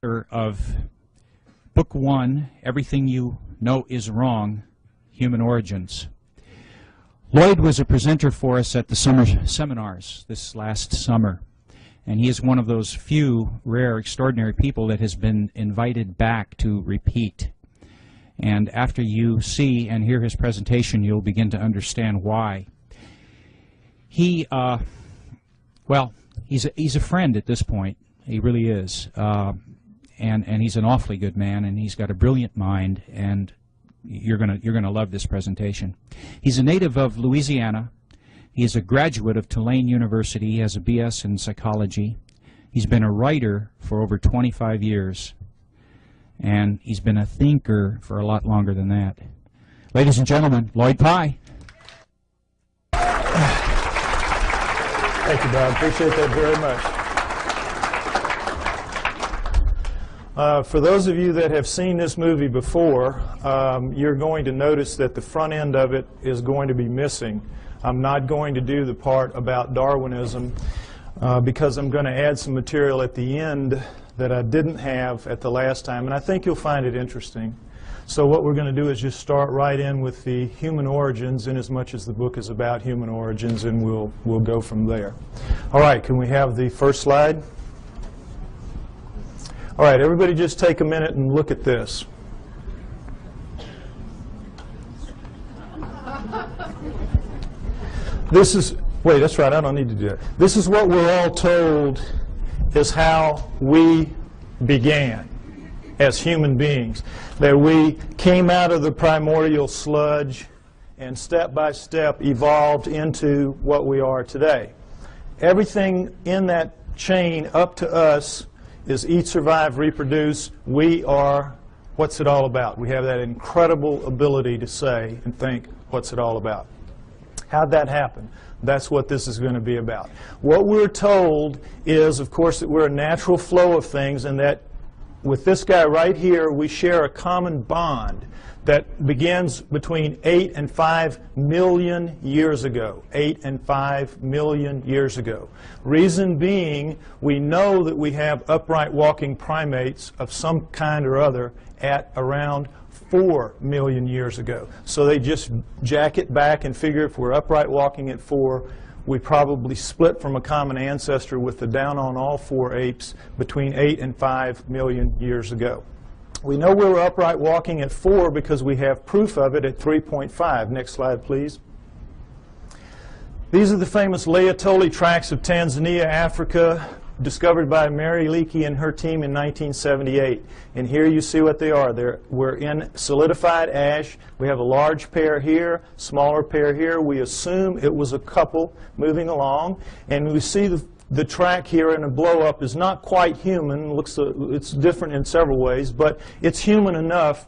author of Book 1, Everything You Know Is Wrong, Human Origins. Lloyd was a presenter for us at the summer seminars this last summer, and he is one of those few rare, extraordinary people that has been invited back to repeat. And after you see and hear his presentation, you'll begin to understand why. He, well, he's a friend at this point. He really is. And he's an awfully good man, and he's got a brilliant mind, and you're gonna love this presentation. He's a native of Louisiana. He is a graduate of Tulane University. He has a BS in psychology. He's been a writer for over 25 years, and he's been a thinker for a lot longer than that. Ladies and gentlemen, Lloyd Pye. Thank you, Bob. Appreciate that very much. For those of you that have seen this movie before, you're going to notice that the front end of it is going to be missing. I'm not going to do the part about Darwinism because I'm going to add some material at the end that I didn't have at the last time, and I think you'll find it interesting. So what we're going to do is just start right in with the human origins, in as much as the book is about human origins, and we'll go from there. All right, can we have the first slide? All right, everybody just take a minute and look at this. This is, wait, that's right, I don't need to do that. This is what we're all told is how we began as human beings. That we came out of the primordial sludge and step by step evolved into what we are today. Everything in that chain up to us is eat, survive, reproduce. We are, what's it all about? We have that incredible ability to say and think, what's it all about? How'd that happen? That's what this is going to be about. What we're told is, of course, that we're a natural flow of things, and that with this guy right here, we share a common bond that begins between 8 and 5 million years ago. 8 and 5 million years ago. Reason being, we know that we have upright walking primates of some kind or other at around 4 million years ago. So they just jack it back and figure if we're upright walking at 4, we probably split from a common ancestor with the down on all 4 apes between 8 and 5 million years ago. We know we were upright walking at 4 because we have proof of it at 3.5. Next slide, please. These are the famous Laetoli tracts of Tanzania, Africa, discovered by Mary Leakey and her team in 1978. And here you see what they are. We're in solidified ash. We have a large pair here, smaller pair here. We assume it was a couple moving along. And we see the track here in a blow-up is not quite human. It's different in several ways, but it's human enough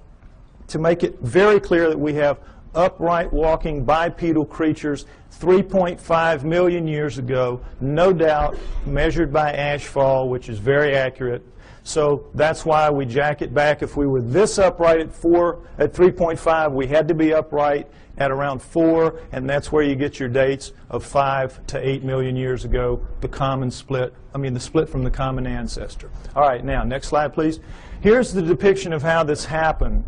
to make it very clear that we have upright walking bipedal creatures 3.5 million years ago, no doubt, measured by ashfall, which is very accurate. So that's why we jack it back. If we were this upright at 3.5, we had to be upright at around 4, and that's where you get your dates of 5 to 8 million years ago, the split from the common ancestor. All right, now, next slide, please. Here's the depiction of how this happened.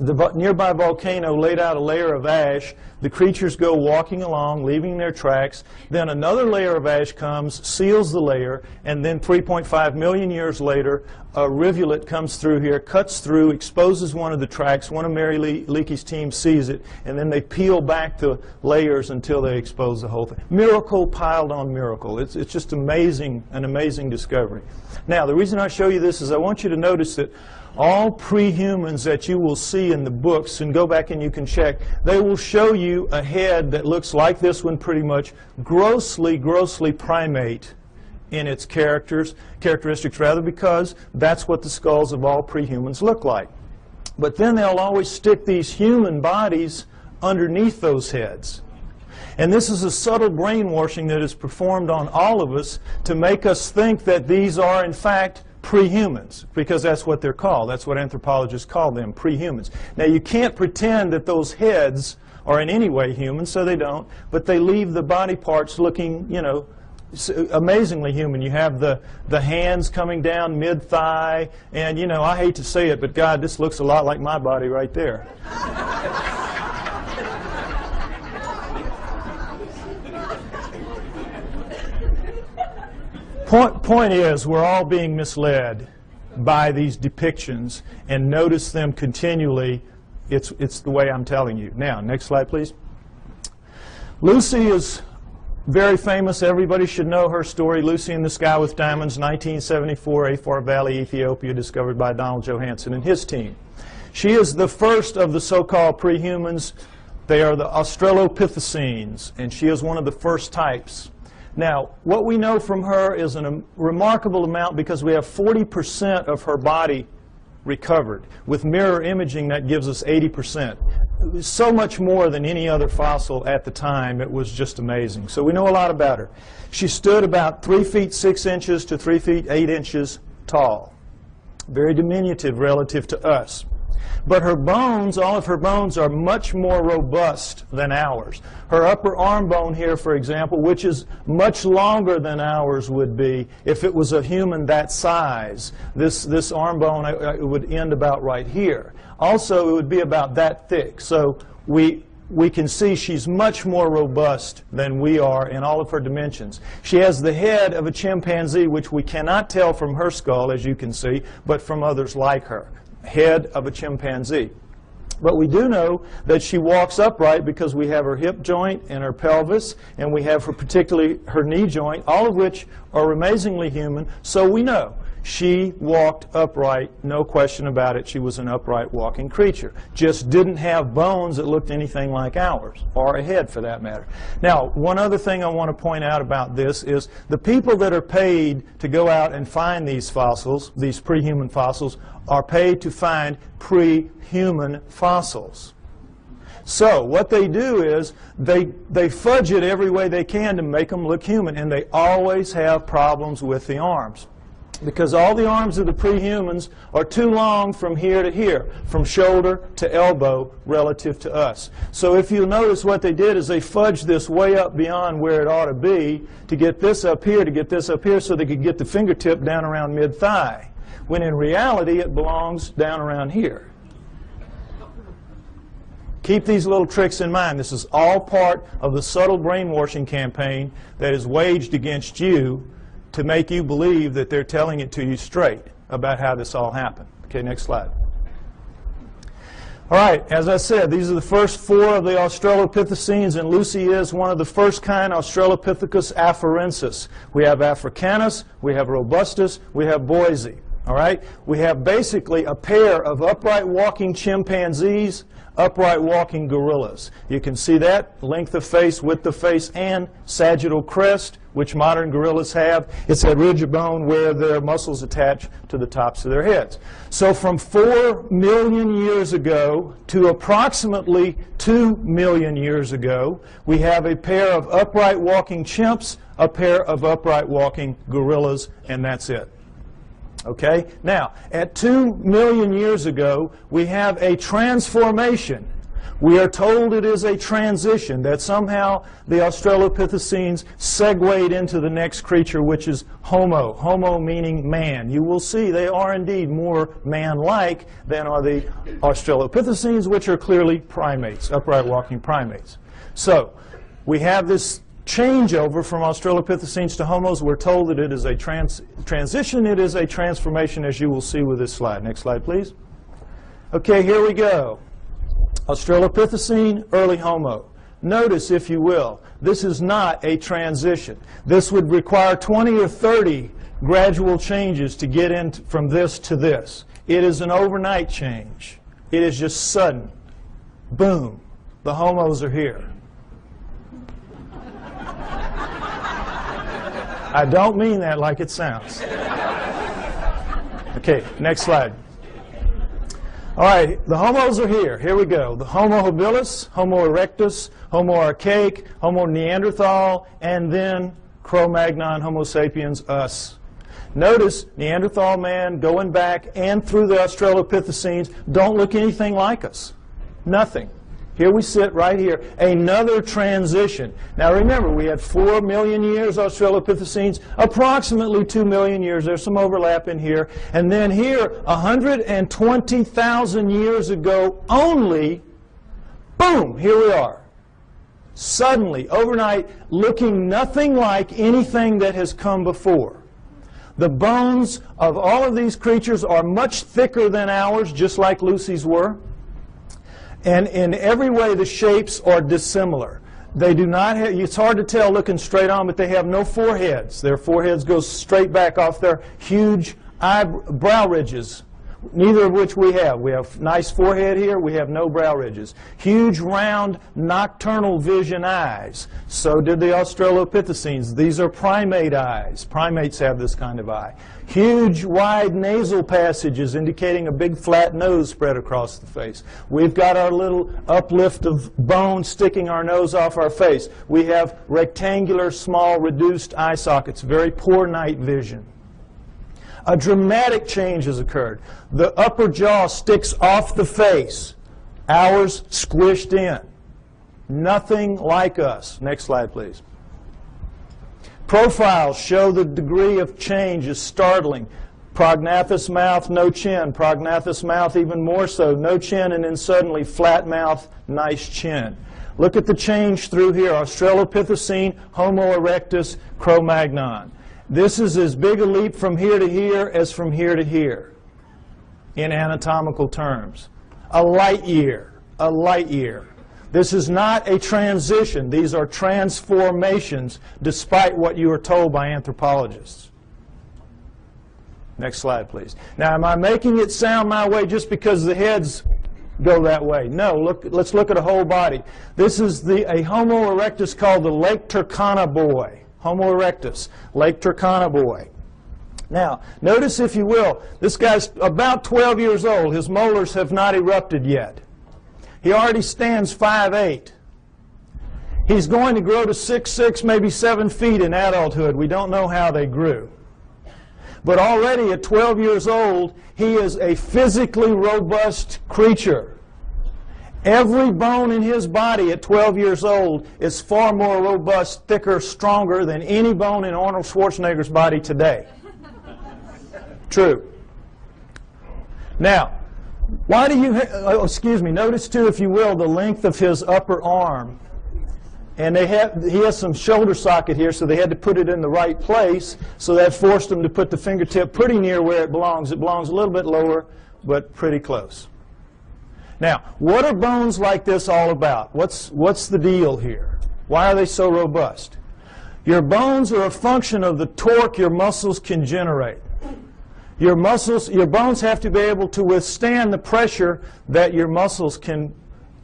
The nearby volcano laid out a layer of ash. The creatures go walking along, leaving their tracks. Then another layer of ash comes, seals the layer, and then 3.5 million years later, a rivulet comes through here, cuts through, exposes one of the tracks. One of Mary Leakey's team sees it, and then they peel back the layers until they expose the whole thing. Miracle piled on miracle. It's just amazing, an amazing discovery. Now, the reason I show you this is I want you to notice that all pre-humans that you will see in the books, and go back and you can check, they will show you a head that looks like this one pretty much, grossly primate in its characteristics rather, because that's what the skulls of all pre-humans look like. But then they'll always stick these human bodies underneath those heads. And this is a subtle brainwashing that is performed on all of us to make us think that these are, in fact, pre-humans, because that's what they're called. That's what anthropologists call them, pre-humans. Now, you can't pretend that those heads are in any way human, so they don't, but they leave the body parts looking, amazingly human. You have the hands coming down mid-thigh, and you know, I hate to say it, but God, this looks a lot like my body right there. Point is, we're all being misled by these depictions, and notice them continually. It's the way I'm telling you. Now, next slide, please. Lucy is very famous. Everybody should know her story. Lucy in the Sky with Diamonds, 1974, Afar Valley, Ethiopia, discovered by Donald Johanson and his team. She is the first of the so-called pre-humans. They are the Australopithecines, and she is one of the first types. Now, what we know from her is a remarkable amount, because we have 40% of her body recovered. With mirror imaging, that gives us 80%. So much more than any other fossil at the time. It was just amazing. So we know a lot about her. She stood about 3 feet 6 inches to 3 feet 8 inches tall. Very diminutive relative to us. But her bones, all of her bones, are much more robust than ours. Her upper arm bone here, for example, which is much longer than ours would be if it was a human that size. This arm bone, it would end about right here. Also, it would be about that thick. So we can see she's much more robust than we are in all of her dimensions. She has the head of a chimpanzee, which we cannot tell from her skull, as you can see, but from others like her. Head of a chimpanzee. But we do know that she walks upright because we have her hip joint and her pelvis, and we have her, particularly her knee joint, all of which are amazingly human. So we know she walked upright, no question about it. She was an upright walking creature. Just didn't have bones that looked anything like ours, or a head for that matter. Now, one other thing I want to point out about this is the people that are paid to go out and find these fossils, these pre-human fossils, are paid to find pre-human fossils. So what they do is they fudge it every way they can to make them look human, and they always have problems with the arms. Because all the arms of the pre-humans are too long from here to here, from shoulder to elbow relative to us. So if you'll notice, what they did is they fudged this way up beyond where it ought to be to get this up here, so they could get the fingertip down around mid-thigh, when in reality it belongs down around here. Keep these little tricks in mind. This is all part of the subtle brainwashing campaign that is waged against you to make you believe that they're telling it to you straight about how this all happened. Okay, next slide. All right, as I said, these are the first 4 of the Australopithecines, and Lucy is one of the first kind, Australopithecus afarensis. We have Africanus, we have Robustus, we have Boise. All right, we have basically a pair of upright walking chimpanzees, upright walking gorillas. You can see that, length of face, width of face, and sagittal crest, which modern gorillas have. It's that ridge of bone where their muscles attach to the tops of their heads. So from 4 million years ago to approximately 2 million years ago, we have a pair of upright walking chimps, a pair of upright walking gorillas, and that's it. Okay? Now, at 2 million years ago, we have a transformation. We are told it is a transition, that somehow the Australopithecines segued into the next creature, which is Homo. Homo meaning man. You will see they are indeed more man-like than are the Australopithecines, which are clearly primates, upright walking primates. So, we have this changeover from Australopithecines to Homos. We're told that it is a transition. It is a transformation, as you will see with this slide. Next slide, please. Okay, here we go. Australopithecine, early Homo. Notice, if you will, this is not a transition. This would require 20 or 30 gradual changes to get in from this to this. It is an overnight change. It is just sudden. Boom. The Homos are here. I don't mean that like it sounds. Okay, next slide. All right, the Homos are here. Here we go. The Homo habilis, Homo erectus, Homo archaic, Homo neanderthal, and then Cro-Magnon, Homo sapiens, us. Notice Neanderthal man going back and through the Australopithecines don't look anything like us. Nothing. Here we sit right here, another transition. Now remember, we had 4 million years, Australopithecines, approximately 2 million years. There's some overlap in here. And then here, 120,000 years ago only, boom, here we are. Suddenly, overnight, looking nothing like anything that has come before. The bones of all of these creatures are much thicker than ours, just like Lucy's were. And in every way, the shapes are dissimilar. They do not have, it's hard to tell looking straight on, but they have no foreheads. Their foreheads go straight back off their huge brow ridges, neither of which we have. We have nice forehead here. We have no brow ridges. Huge, round, nocturnal vision eyes. So did the Australopithecines. These are primate eyes. Primates have this kind of eye. Huge, wide nasal passages indicating a big flat nose spread across the face. We've got our little uplift of bone sticking our nose off our face. We have rectangular, small, reduced eye sockets, very poor night vision. A dramatic change has occurred. The upper jaw sticks off the face. Ours squished in. Nothing like us. Next slide, please. Profiles show the degree of change is startling. Prognathous mouth, no chin. Prognathous mouth even more so. No chin, and then suddenly flat mouth, nice chin. Look at the change through here. Australopithecine, Homo erectus, Cro-Magnon. This is as big a leap from here to here as from here to here in anatomical terms. A light year. A light year. This is not a transition. These are transformations, despite what you are told by anthropologists. Next slide, please. Now, am I making it sound my way just because the heads go that way? No. Let's look at a whole body. This is a Homo erectus called the Lake Turkana boy. Homo erectus, Lake Turkana boy. Now, notice, if you will, this guy's about 12 years old. His molars have not erupted yet. He already stands 5'8". He's going to grow to 6'6", maybe 7 feet in adulthood. We don't know how they grew. But already at 12 years old, he is a physically robust creature. Every bone in his body at 12 years old is far more robust, thicker, stronger than any bone in Arnold Schwarzenegger's body today. True. Now, why do you, notice too, if you will, the length of his upper arm. And he has some shoulder socket here, so they had to put it in the right place, so that forced them to put the fingertip pretty near where it belongs. It belongs a little bit lower, but pretty close. Now, what are bones like this all about? What's the deal here? Why are they so robust? Your bones are a function of the torque your muscles can generate. Your bones have to be able to withstand the pressure that your muscles can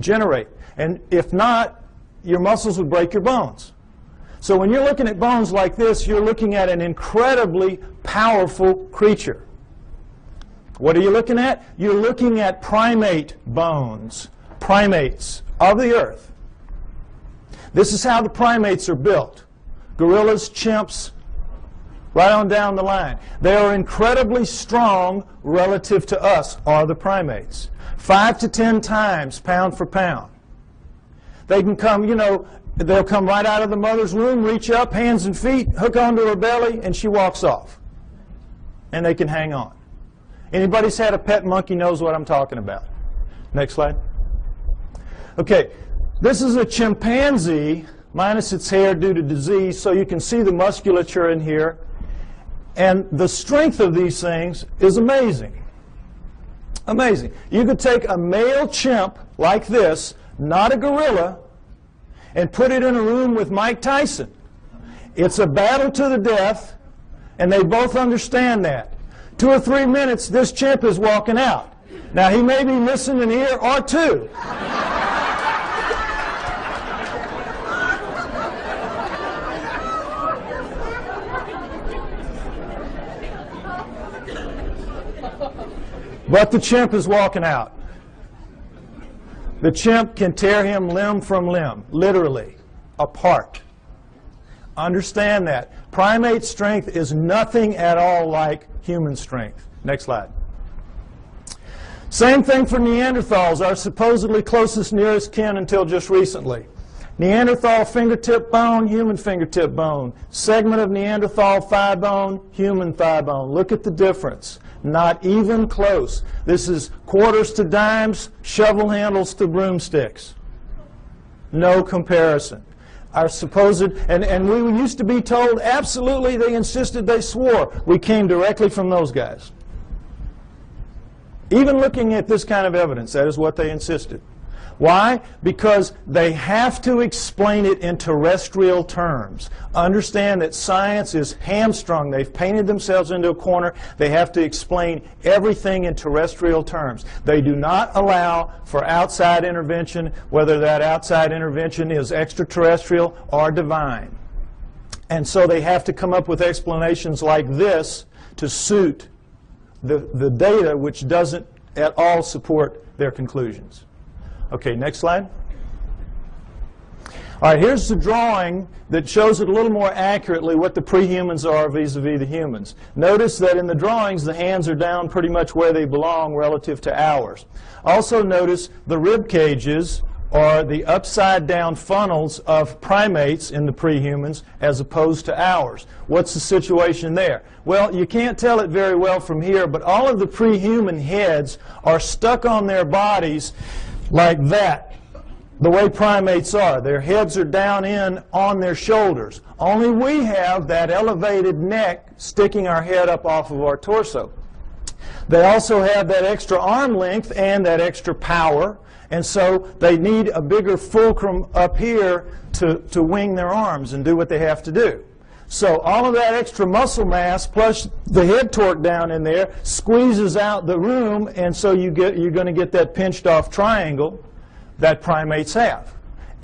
generate. And if not, your muscles would break your bones. So when you're looking at bones like this, you're looking at an incredibly powerful creature. What are you looking at? You're looking at primate bones, primates of the earth. This is how the primates are built. Gorillas, chimps, right on down the line. They are incredibly strong relative to us, are the primates. 5 to 10 times pound for pound. They can come, they'll come right out of the mother's womb, reach up, hands and feet, hook onto her belly, and she walks off. And they can hang on. Anybody's had a pet monkey knows what I'm talking about. Next slide. Okay, this is a chimpanzee minus its hair due to disease, so you can see the musculature in here. And the strength of these things is amazing. Amazing. You could take a male chimp like this, not a gorilla, and put it in a room with Mike Tyson. It's a battle to the death, and they both understand that. 2 or 3 minutes, this chimp is walking out. Now, he may be missing an ear or two. But the chimp is walking out. The chimp can tear him limb from limb, literally, apart. Understand that. Primate strength is nothing at all like human strength. Next slide. Same thing for Neanderthals, our supposedly closest nearest kin until just recently. Neanderthal fingertip bone, human fingertip bone. Segment of Neanderthal thigh bone, human thigh bone. Look at the difference. Not even close. This is quarters to dimes, shovel handles to broomsticks. No comparison. Our supposed, and we used to be told absolutely, they insisted, they swore. We came directly from those guys. Even looking at this kind of evidence, that is what they insisted. Why? Because they have to explain it in terrestrial terms. Understand that science is hamstrung. They've painted themselves into a corner. They have to explain everything in terrestrial terms. They do not allow for outside intervention, whether that outside intervention is extraterrestrial or divine. And so they have to come up with explanations like this to suit the data, which doesn't at all support their conclusions. Okay, next slide. All right, here's the drawing that shows it a little more accurately what the prehumans are vis-a-vis the humans. Notice that in the drawings the hands are down pretty much where they belong relative to ours. Also notice the rib cages are the upside down funnels of primates in the prehumans as opposed to ours. What's the situation there? Well, you can't tell it very well from here, but all of the prehuman heads are stuck on their bodies like that, the way primates are. Their heads are down in on their shoulders. Only we have that elevated neck sticking our head up off of our torso. They also have that extra arm length and that extra power, and so they need a bigger fulcrum up here to wing their arms and do what they have to do. So all of that extra muscle mass plus the head torque down in there squeezes out the room, and so you're going to get that pinched off triangle that primates have.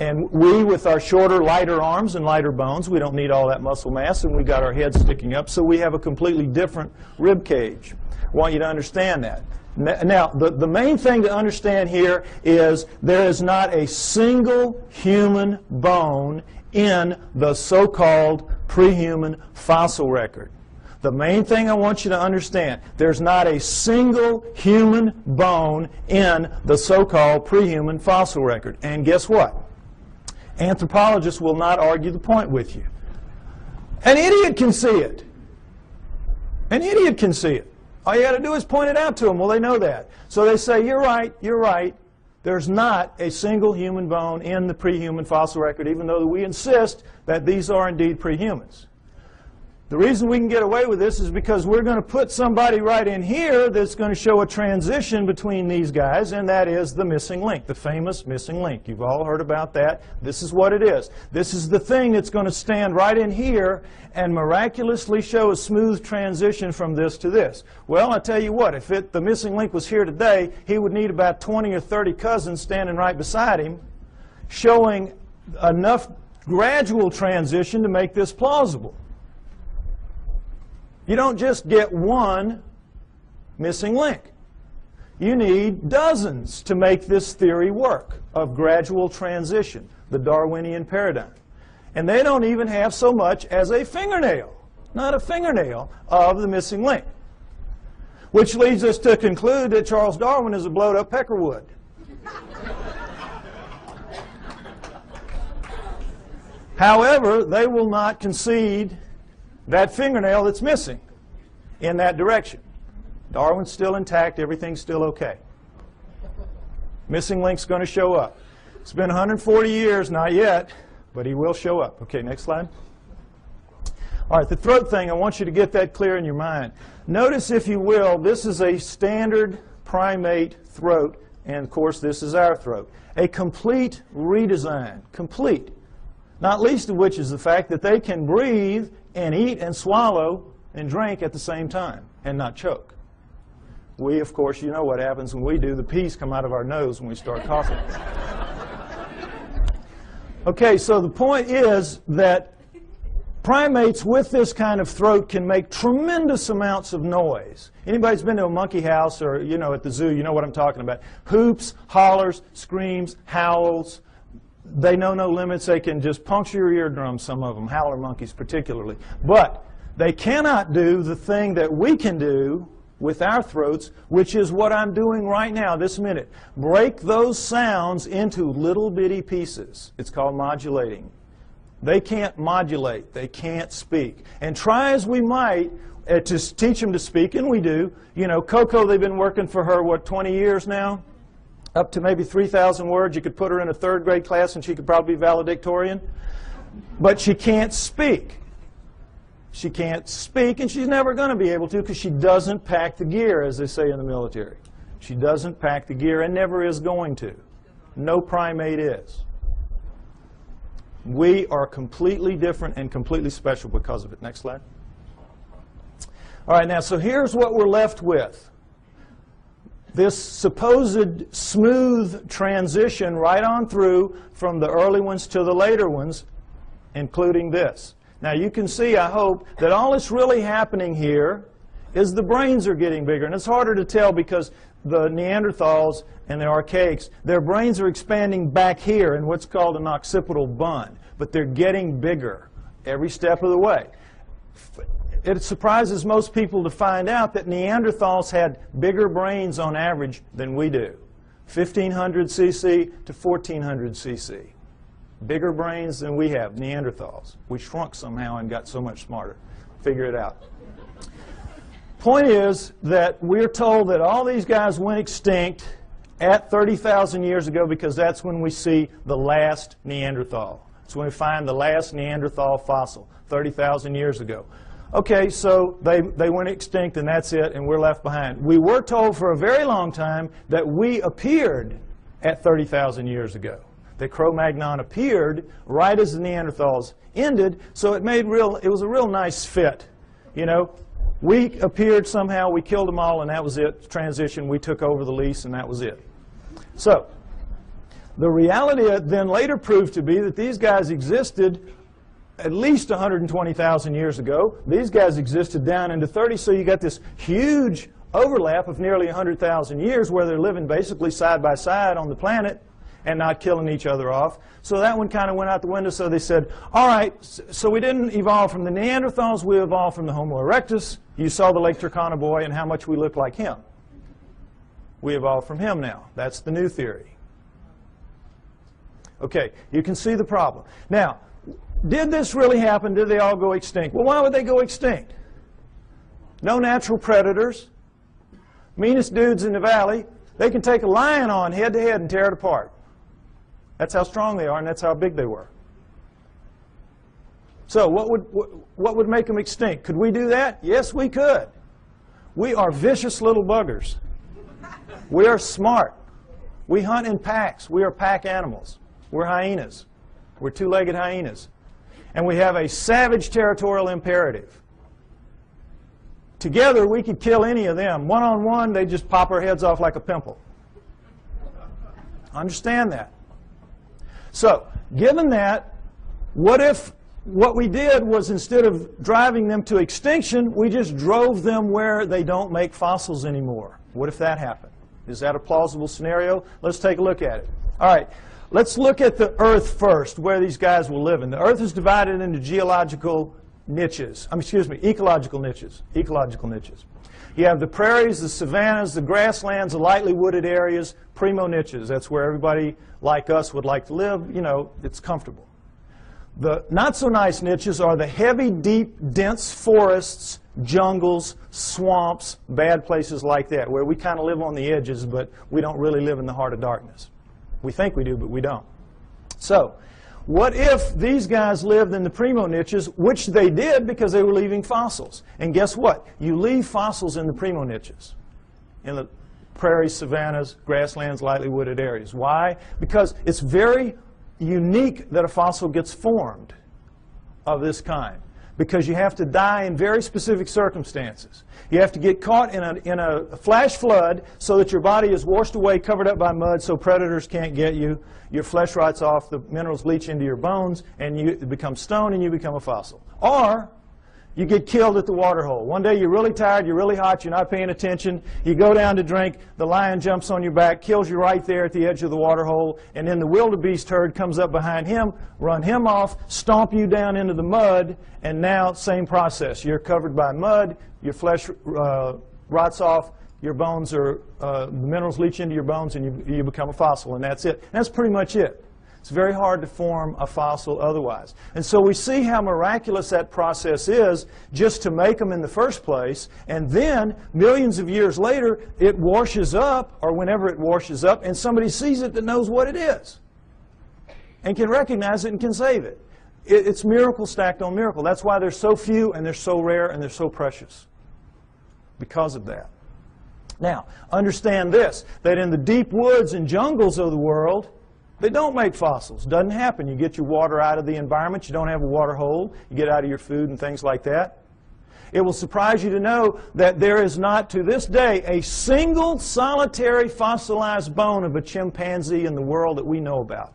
And we, with our shorter, lighter arms and lighter bones, we don't need all that muscle mass, and we got our heads sticking up, so we have a completely different rib cage. I want you to understand that. Now, the main thing to understand here is there is not a single human bone in the so-called prehuman fossil record. The main thing I want you to understand, there's not a single human bone in the so-called prehuman fossil record. And guess what? Anthropologists will not argue the point with you. An idiot can see it. An idiot can see it. All you got to do is point it out to them. Well, they know that. So they say, you're right, you're right. There's not a single human bone in the prehuman fossil record, even though we insist that these are indeed prehumans. The reason we can get away with this is because we're going to put somebody right in here that's going to show a transition between these guys, and that is the missing link, the famous missing link. You've all heard about that. This is what it is. This is the thing that's going to stand right in here and miraculously show a smooth transition from this to this. Well, I tell you what, if the missing link was here today, he would need about 20 or 30 cousins standing right beside him, showing enough gradual transition to make this plausible. You don't just get one missing link. You need dozens to make this theory work of gradual transition, the Darwinian paradigm. And they don't even have so much as a fingernail, not a fingernail, of the missing link. Which leads us to conclude that Charles Darwin is a blowed-up peckerwood. However, they will not concede that fingernail that's missing in that direction. Darwin's still intact, everything's still okay. Missing link's going to show up. It's been 140 years, not yet, but he will show up. Okay, next slide. All right, the throat thing, I want you to get that clear in your mind. Notice, if you will, this is a standard primate throat, and of course this is our throat. A complete redesign, complete. Not least of which is the fact that they can breathe and eat and swallow and drink at the same time and not choke. We, of course, you know what happens when we do. The peas come out of our nose when we start coughing. Okay, so the point is that primates with this kind of throat can make tremendous amounts of noise. Anybody's been to a monkey house or, you know, at the zoo, you know what I'm talking about. Hoops, hollers, screams, howls. They know no limits. They can just puncture your eardrums, some of them, howler monkeys particularly. But they cannot do the thing that we can do with our throats, which is what I'm doing right now, this minute. Break those sounds into little bitty pieces. It's called modulating. They can't modulate. They can't speak. And try as we might to teach them to speak, and we do. You know, Coco, they've been working for her, what, 20 years now? Up to maybe 3,000 words. You could put her in a third grade class and she could probably be valedictorian. But she can't speak. She can't speak, and she's never going to be able to because she doesn't pack the gear, as they say in the military. She doesn't pack the gear and never is going to. No primate is. We are completely different and completely special because of it. Next slide. All right, now, so here's what we're left with. This supposed smooth transition right on through from the early ones to the later ones, including this. Now, you can see, I hope, that all that's really happening here is the brains are getting bigger. And it's harder to tell because the Neanderthals and the archaics, their brains are expanding back here in what's called an occipital bund. But they're getting bigger every step of the way. It surprises most people to find out that Neanderthals had bigger brains on average than we do. 1,500 cc to 1,400 cc. Bigger brains than we have, Neanderthals. We shrunk somehow and got so much smarter. Figure it out. Point is that we're told that all these guys went extinct at 30,000 years ago because that's when we see the last Neanderthal. It's when we find the last Neanderthal fossil, 30,000 years ago. Okay, so they went extinct and that's it, and we're left behind. We were told for a very long time that we appeared at 30,000 years ago. That Cro-Magnon appeared right as the Neanderthals ended, so it was a real nice fit. You know, we appeared somehow, we killed them all, and that was it. Transition, we took over the lease, and that was it. So, the reality then later proved to be that these guys existed at least 120,000 years ago. These guys existed down into 30, so you got this huge overlap of nearly 100,000 years where they're living basically side by side on the planet and not killing each other off. So that one kind of went out the window, so they said, all right, so we didn't evolve from the Neanderthals, we evolved from the Homo erectus. You saw the Lake Turkana boy and how much we look like him. We evolved from him now. That's the new theory. Okay, you can see the problem. Now, did this really happen? Did they all go extinct? Well, why would they go extinct? No natural predators. Meanest dudes in the valley. They can take a lion on head to head and tear it apart. That's how strong they are, and that's how big they were. So what would make them extinct? Could we do that? Yes, we could. We are vicious little buggers. We are smart. We hunt in packs. We are pack animals. We're hyenas. We're two-legged hyenas. And we have a savage territorial imperative. Together, we could kill any of them. One-on-one, they just pop our heads off like a pimple. Understand that. So, given that, what if what we did was instead of driving them to extinction, we just drove them where they don't make fossils anymore? What if that happened? Is that a plausible scenario? Let's take a look at it. All right, let's look at the Earth first, where these guys will live in. The Earth is divided into ecological niches. Ecological niches. You have the prairies, the savannas, the grasslands, the lightly wooded areas, primo niches. That's where everybody like us would like to live. You know, it's comfortable. The not so nice niches are the heavy, deep, dense forests, jungles, swamps, bad places like that, where we kind of live on the edges, but we don't really live in the heart of darkness. We think we do, but we don't. So, what if these guys lived in the primo niches, which they did because they were leaving fossils? And guess what? You leave fossils in the primo niches, in the prairies, savannas, grasslands, lightly wooded areas. Why? Because it's very unique that a fossil gets formed of this kind, because you have to die in very specific circumstances. You have to get caught in a flash flood so that your body is washed away, covered up by mud, so predators can't get you. Your flesh rots off, the minerals leach into your bones, and you become stone and you become a fossil. Or you get killed at the water hole. One day you're really tired, you're really hot, you're not paying attention, you go down to drink, the lion jumps on your back, kills you right there at the edge of the water hole, and then the wildebeest herd comes up behind him, run him off, stomp you down into the mud, and now same process. You're covered by mud, your flesh rots off, your bones are, the minerals leach into your bones, and you become a fossil, and that's it. And that's pretty much it. It's very hard to form a fossil otherwise. And so we see how miraculous that process is just to make them in the first place, and then millions of years later it washes up, or whenever it washes up, and somebody sees it that knows what it is and can recognize it and can save it. It's miracle stacked on miracle. That's why they're so few and they're so rare and they're so precious, because of that. Now, understand this, that in the deep woods and jungles of the world, they don't make fossils. Doesn't happen. You get your water out of the environment. You don't have a water hole. You get out of your food and things like that. It will surprise you to know that there is not, to this day, a single solitary fossilized bone of a chimpanzee in the world that we know about.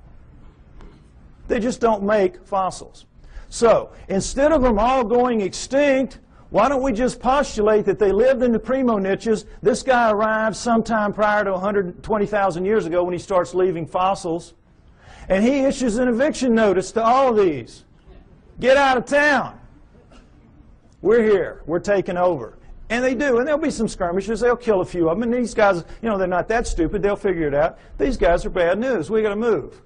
They just don't make fossils. So, instead of them all going extinct, why don't we just postulate that they lived in the primo niches? This guy arrived sometime prior to 120,000 years ago when he starts leaving fossils. And he issues an eviction notice to all of these. Get out of town. We're here. We're taking over. And they do. And there'll be some skirmishes. They'll kill a few of them. And these guys, you know, they're not that stupid. They'll figure it out. These guys are bad news. We got to move.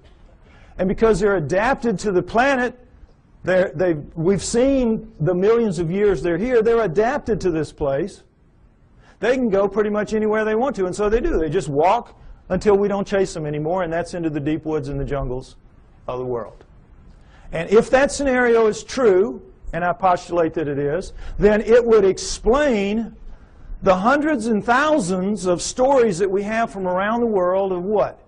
And because they're adapted to the planet, we've seen the millions of years they're here. They're adapted to this place. They can go pretty much anywhere they want to, and so they do. They just walk until we don't chase them anymore, and that's into the deep woods and the jungles of the world. And if that scenario is true, and I postulate that it is, then it would explain the hundreds and thousands of stories that we have from around the world of what?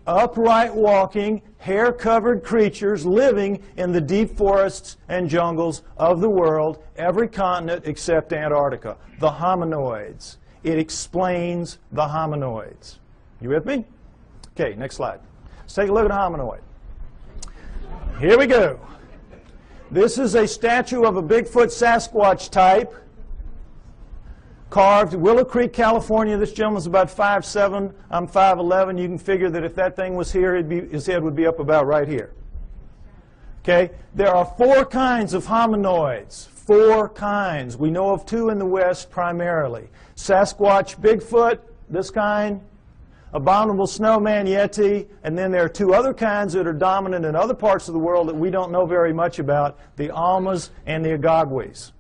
Upright walking, hair-covered creatures living in the deep forests and jungles of the world, every continent except Antarctica. The hominoids. It explains the hominoids. You with me? Okay, next slide. Let's take a look at a hominoid. Here we go. This is a statue of a Bigfoot Sasquatch type, carved Willow Creek, California. This gentleman's about 5'7". I'm 5'11". You can figure that if that thing was here, his head would be up about right here. Okay? There are 4 kinds of hominoids. 4 kinds. We know of 2 in the West primarily. Sasquatch, Bigfoot, this kind. Abominable snowman, Yeti. And then there are 2 other kinds that are dominant in other parts of the world that we don't know very much about. The Almas and the Agagwis.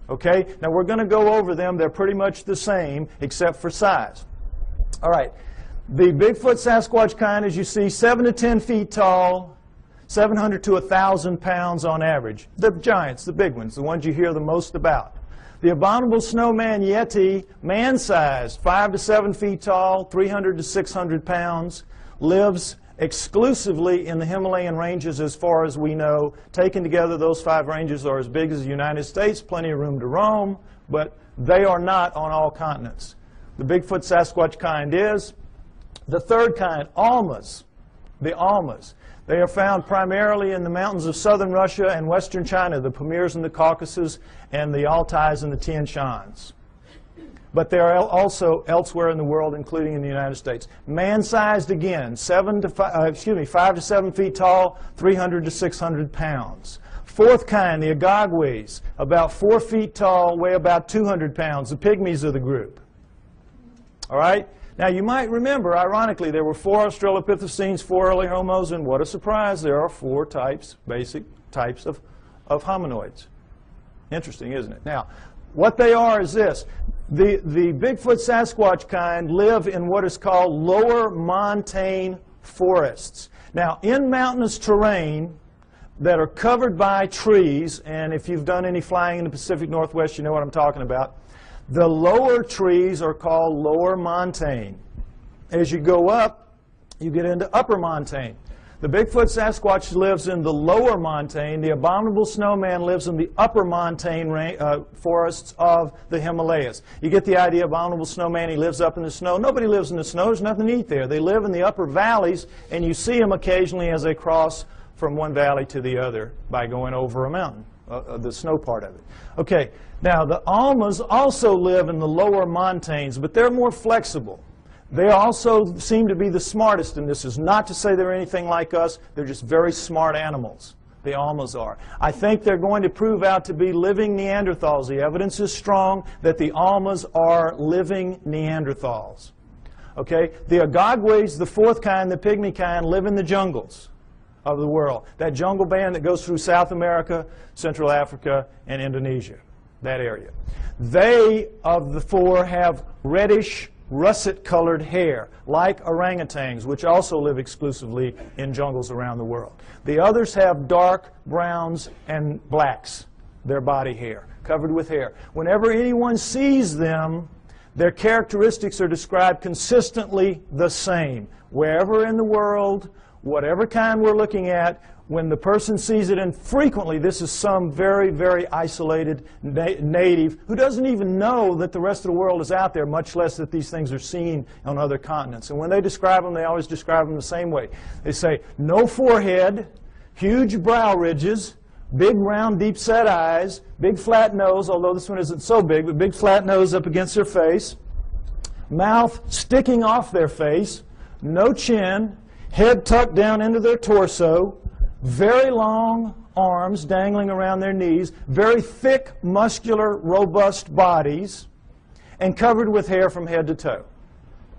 Okay? Now we're going to go over them. They're pretty much the same except for size. All right. The Bigfoot Sasquatch kind, as you see, 7 to 10 feet tall, 700 to 1,000 pounds on average. The giants, the big ones, the ones you hear the most about. The Abominable Snowman Yeti, man-sized, 5 to 7 feet tall, 300 to 600 pounds, lives exclusively in the Himalayan ranges as far as we know. Taken together, those 5 ranges are as big as the United States, plenty of room to roam, but they are not on all continents. The Bigfoot Sasquatch kind is. The third kind, Almas. The Almas. They are found primarily in the mountains of southern Russia and western China, the Pamirs and the Caucasus, and the Altais and the Tian Shans. But they are also elsewhere in the world, including in the United States. Man-sized again, 5 to 7 feet tall, 300 to 600 pounds. Fourth kind, the Agagwis, about 4 feet tall, weigh about 200 pounds, the pygmies of the group. All right? Now, you might remember, ironically, there were 4 Australopithecines, 4 early Homos, and what a surprise, there are 4 types, basic types of hominoids. Interesting, isn't it? Now, what they are is this. The Bigfoot Sasquatch kind live in what is called lower montane forests. Now, in mountainous terrain that are covered by trees, and if you've done any flying in the Pacific Northwest, you know what I'm talking about. The lower trees are called lower montane. As you go up, you get into upper montane. The Bigfoot Sasquatch lives in the lower montane. The Abominable Snowman lives in the upper montane forests of the Himalayas. You get the idea, Abominable Snowman, he lives up in the snow. Nobody lives in the snow. There's nothing to eat there. They live in the upper valleys, and you see them occasionally as they cross from one valley to the other by going over a mountain, the snow part of it. Okay, now the Almas also live in the lower montanes, but they're more flexible. They also seem to be the smartest, and this is not to say they're anything like us. They're just very smart animals. The Almas are. I think they're going to prove out to be living Neanderthals. The evidence is strong that the Almas are living Neanderthals. Okay? The Agogwes, the fourth kind, the pygmy kind, live in the jungles of the world. That jungle band that goes through South America, Central Africa, and Indonesia. That area. They, of the four, have reddish, russet-colored hair, like orangutans, which also live exclusively in jungles around the world. The others have dark browns and blacks, their body hair, covered with hair. Whenever anyone sees them, their characteristics are described consistently the same. Wherever in the world, whatever kind we're looking at, when the person sees it, and frequently this is some very, very isolated native who doesn't even know that the rest of the world is out there, much less that these things are seen on other continents. And when they describe them, they always describe them the same way. They say, no forehead, huge brow ridges, big round deep-set eyes, big flat nose, although this one isn't so big, but big flat nose up against their face, mouth sticking off their face, no chin, head tucked down into their torso, very long arms dangling around their knees, very thick, muscular, robust bodies, and covered with hair from head to toe.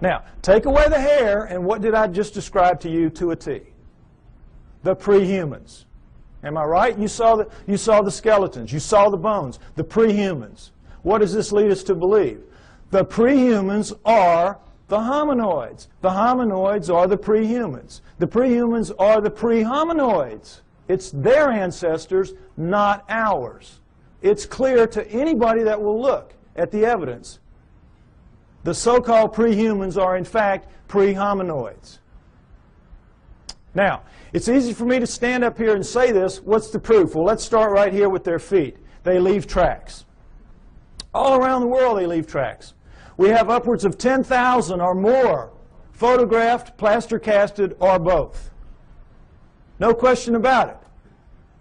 Now, take away the hair, and what did I just describe to you to a T? The pre-humans. Am I right? You saw the skeletons. You saw the bones. The pre-humans. What does this lead us to believe? The pre-humans are the hominoids. The hominoids are the pre-humans. The pre-humans are the pre-hominoids. It's their ancestors, not ours. It's clear to anybody that will look at the evidence. The so-called pre-humans are, in fact, pre-hominoids. Now, it's easy for me to stand up here and say this. What's the proof? Well, let's start right here with their feet. They leave tracks. All around the world, they leave tracks. We have upwards of 10,000 or more photographed, plaster casted, or both. No question about it.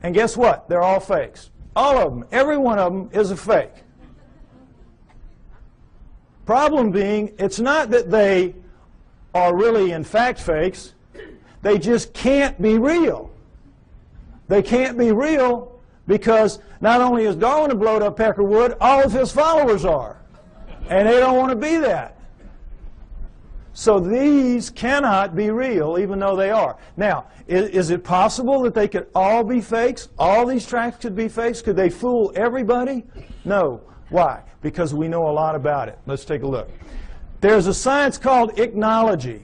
And guess what? They're all fakes. All of them. Every one of them is a fake. Problem being, it's not that they are really in fact fakes. They just can't be real. They can't be real because not only is Darwin a blowed up Peckerwood, all of his followers are. And they don't want to be that. So these cannot be real, even though they are. Now, is it possible that they could all be fakes? All these tracks could be fakes? Could they fool everybody? No. Why? Because we know a lot about it. Let's take a look. There's a science called ichnology.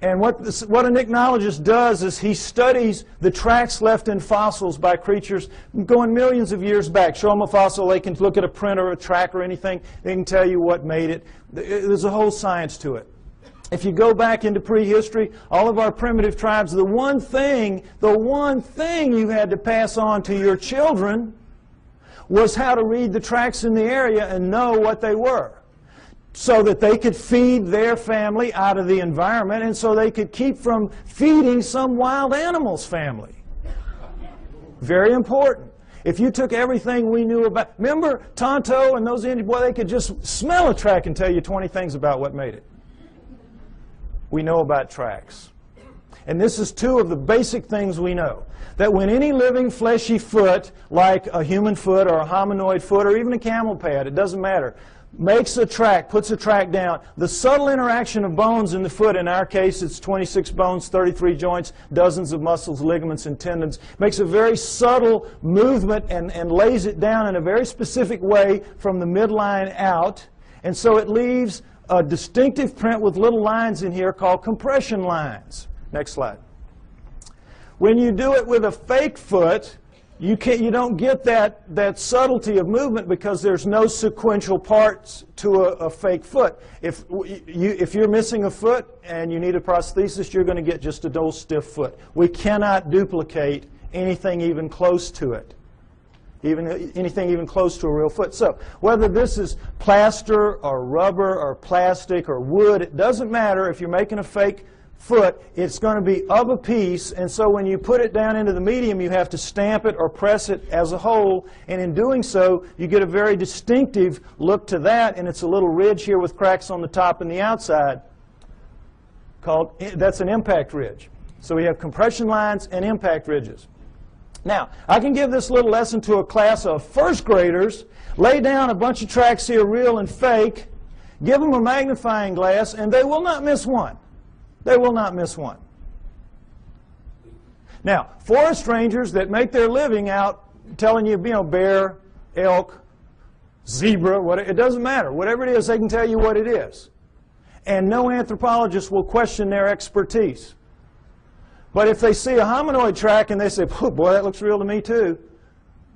And what an ichnologist does is he studies the tracks left in fossils by creatures going millions of years back. Show them a fossil, they can look at a print or a track or anything. They can tell you what made it. There's a whole science to it. If you go back into prehistory, all of our primitive tribes, the one thing you had to pass on to your children was how to read the tracks in the area and know what they were, so that they could feed their family out of the environment and so they could keep from feeding some wild animal's family. Very important. If you took everything we knew about, remember Tonto and those Indians, boy, they could just smell a track and tell you 20 things about what made it. We know about tracks. And this is two of the basic things we know. That when any living fleshy foot, like a human foot or a hominoid foot or even a camel pad, it doesn't matter, makes a track, puts a track down, the subtle interaction of bones in the foot, in our case it's 26 bones, 33 joints, dozens of muscles, ligaments, and tendons, makes a very subtle movement and lays it down in a very specific way from the midline out. And so it leaves a distinctive print with little lines in here called compression lines. Next slide. When you do it with a fake foot, you don't get that subtlety of movement because there's no sequential parts to a fake foot. If you're missing a foot and you need a prosthesis, you're going to get just a dull, stiff foot. We cannot duplicate anything even close to it. Anything even close to a real foot. So whether this is plaster or rubber or plastic or wood, it doesn't matter. If you're making a fake foot, it's going to be of a piece, and so when you put it down into the medium, you have to stamp it or press it as a whole, and in doing so, you get a very distinctive look to that, and it's a little ridge here with cracks on the top and the outside that's an impact ridge. So we have compression lines and impact ridges. Now, I can give this little lesson to a class of first graders, lay down a bunch of tracks here, real and fake, give them a magnifying glass, and they will not miss one. They will not miss one. Now, forest rangers that make their living out telling you, bear, elk, zebra, it doesn't matter. Whatever it is, they can tell you what it is. And no anthropologist will question their expertise. But if they see a hominoid track and they say, oh, boy, that looks real to me too,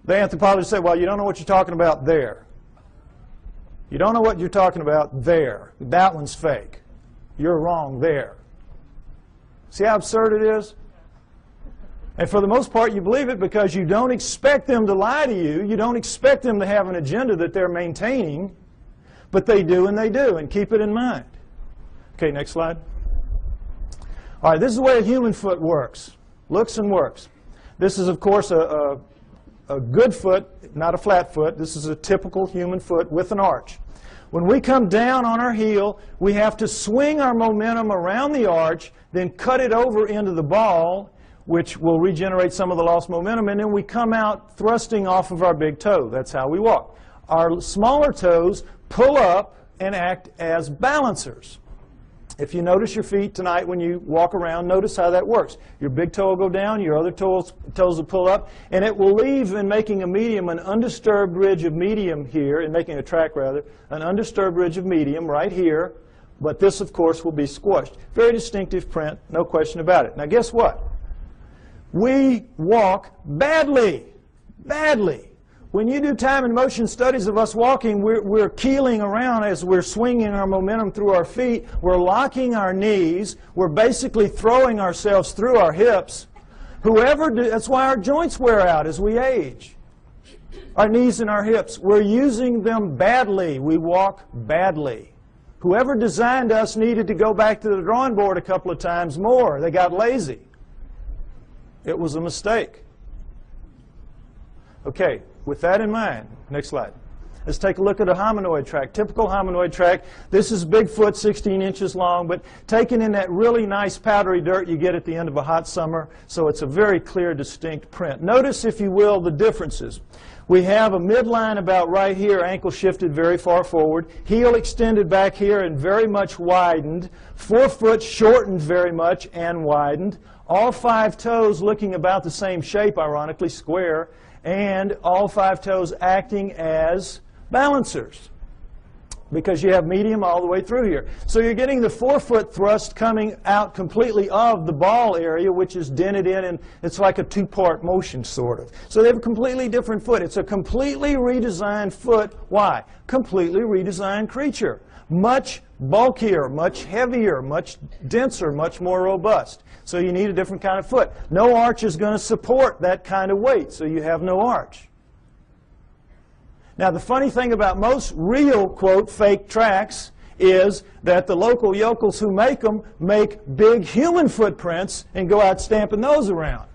the anthropologist say, well, you don't know what you're talking about there. You don't know what you're talking about there. That one's fake. You're wrong there. See how absurd it is? And for the most part, you believe it because you don't expect them to lie to you. You don't expect them to have an agenda that they're maintaining. But they do, and keep it in mind. Okay, next slide. All right, this is the way a human foot works. Looks and works. This is, of course, a good foot, not a flat foot. This is a typical human foot with an arch. When we come down on our heel, we have to swing our momentum around the arch, then cut it over into the ball, which will regenerate some of the lost momentum, and then we come out thrusting off of our big toe. That's how we walk. Our smaller toes pull up and act as balancers. If you notice your feet tonight when you walk around, notice how that works. Your big toe will go down, your other toes will pull up, and it will leave in making a medium, an undisturbed ridge of medium here, in making a track rather, an undisturbed ridge of medium right here, but this, of course, will be squashed. Very distinctive print, no question about it. Now, guess what? We walk badly, badly. When you do time and motion studies of us walking, we're keeling around as we're swinging our momentum through our feet. We're locking our knees. We're basically throwing ourselves through our hips. That's why our joints wear out as we age. Our knees and our hips. We're using them badly. We walk badly. Whoever designed us needed to go back to the drawing board a couple of times more. They got lazy. It was a mistake. Okay, with that in mind, next slide. Let's take a look at a hominoid track, typical hominoid track. This is Bigfoot, 16 inches long, but taken in that really nice powdery dirt you get at the end of a hot summer, so it's a very clear, distinct print. Notice, if you will, the differences. We have a midline about right here, ankle shifted very far forward, heel extended back here and very much widened, forefoot shortened very much and widened, all 5 toes looking about the same shape, ironically, square, and all 5 toes acting as balancers because you have medium all the way through here. So you're getting the forefoot thrust coming out completely of the ball area, which is dented in, and it's like a 2-part motion, sort of. So they have a completely different foot. It's a completely redesigned foot. Why? Completely redesigned creature. Much bulkier, much heavier, much denser, much more robust. So you need a different kind of foot. No arch is going to support that kind of weight, so you have no arch. Now, the funny thing about most real, quote, fake tracks is that the local yokels who make them make big human footprints and go out stamping those around.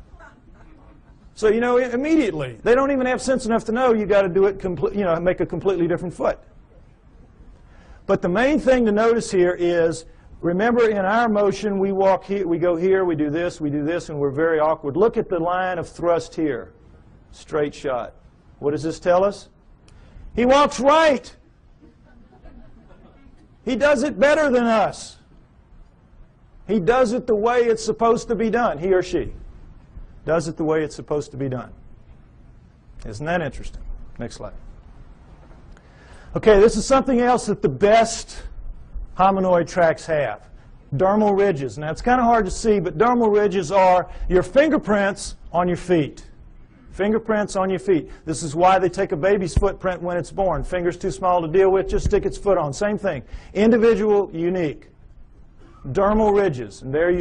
So, you know, immediately, they don't even have sense enough to know you got to do it, make a completely different foot. But the main thing to notice here is, remember, in our motion, we walk here, we go here, we do this, and we're very awkward. Look at the line of thrust here. Straight shot. What does this tell us? He walks right. He does it better than us. He does it the way it's supposed to be done. He or she does it the way it's supposed to be done. Isn't that interesting? Next slide. Okay, this is something else that the best hominoid tracks have. Dermal ridges. Now, it's kind of hard to see, but dermal ridges are your fingerprints on your feet. Fingerprints on your feet. This is why they take a baby's footprint when it's born. Finger's too small to deal with, just stick its foot on. Same thing. Individual, unique. Dermal ridges. And there you...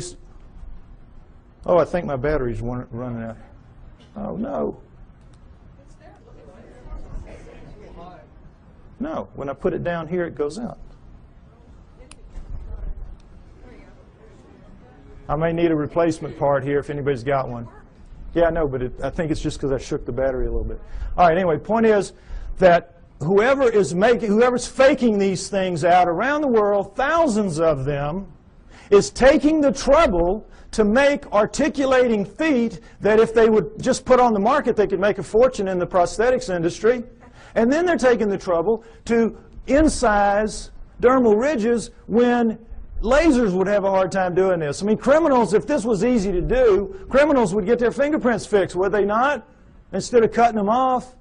Oh, I think my battery's running out. Oh, no. No, when I put it down here, it goes out. I may need a replacement part here if anybody's got one. Yeah, I know, but I think it's just because I shook the battery a little bit. All right, anyway, point is that whoever's faking these things out around the world, thousands of them, is taking the trouble to make articulating feet that if they would just put on the market, they could make a fortune in the prosthetics industry. And then they're taking the trouble to incise dermal ridges when lasers would have a hard time doing this. I mean, criminals, if this was easy to do, criminals would get their fingerprints fixed, would they not? Instead of cutting them off.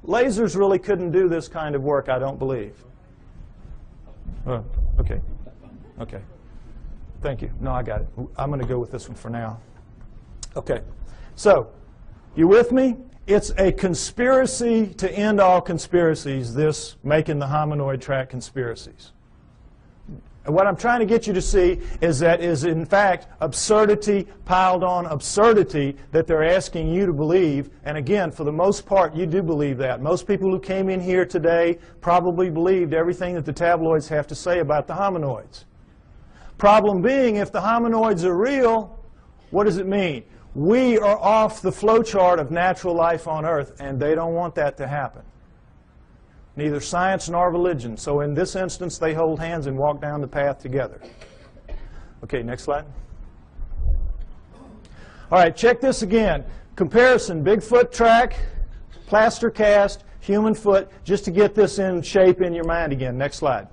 Lasers really couldn't do this kind of work, I don't believe. Oh, okay. Okay. Thank you. No, I got it. I'm going to go with this one for now. Okay. So, you with me? It's a conspiracy to end all conspiracies, this making the hominoid track conspiracies. And what I'm trying to get you to see is that is in fact absurdity piled on absurdity that they're asking you to believe. And again, for the most part, you do believe that. Most people who came in here today probably believed everything that the tabloids have to say about the hominoids. Problem being, if the hominoids are real, what does it mean? We are off the flowchart of natural life on Earth, and they don't want that to happen. Neither science nor religion. So in this instance, they hold hands and walk down the path together. Okay, next slide. All right, check this again. Comparison, Bigfoot track, plaster cast, human foot, just to get this in shape in your mind again. Next slide.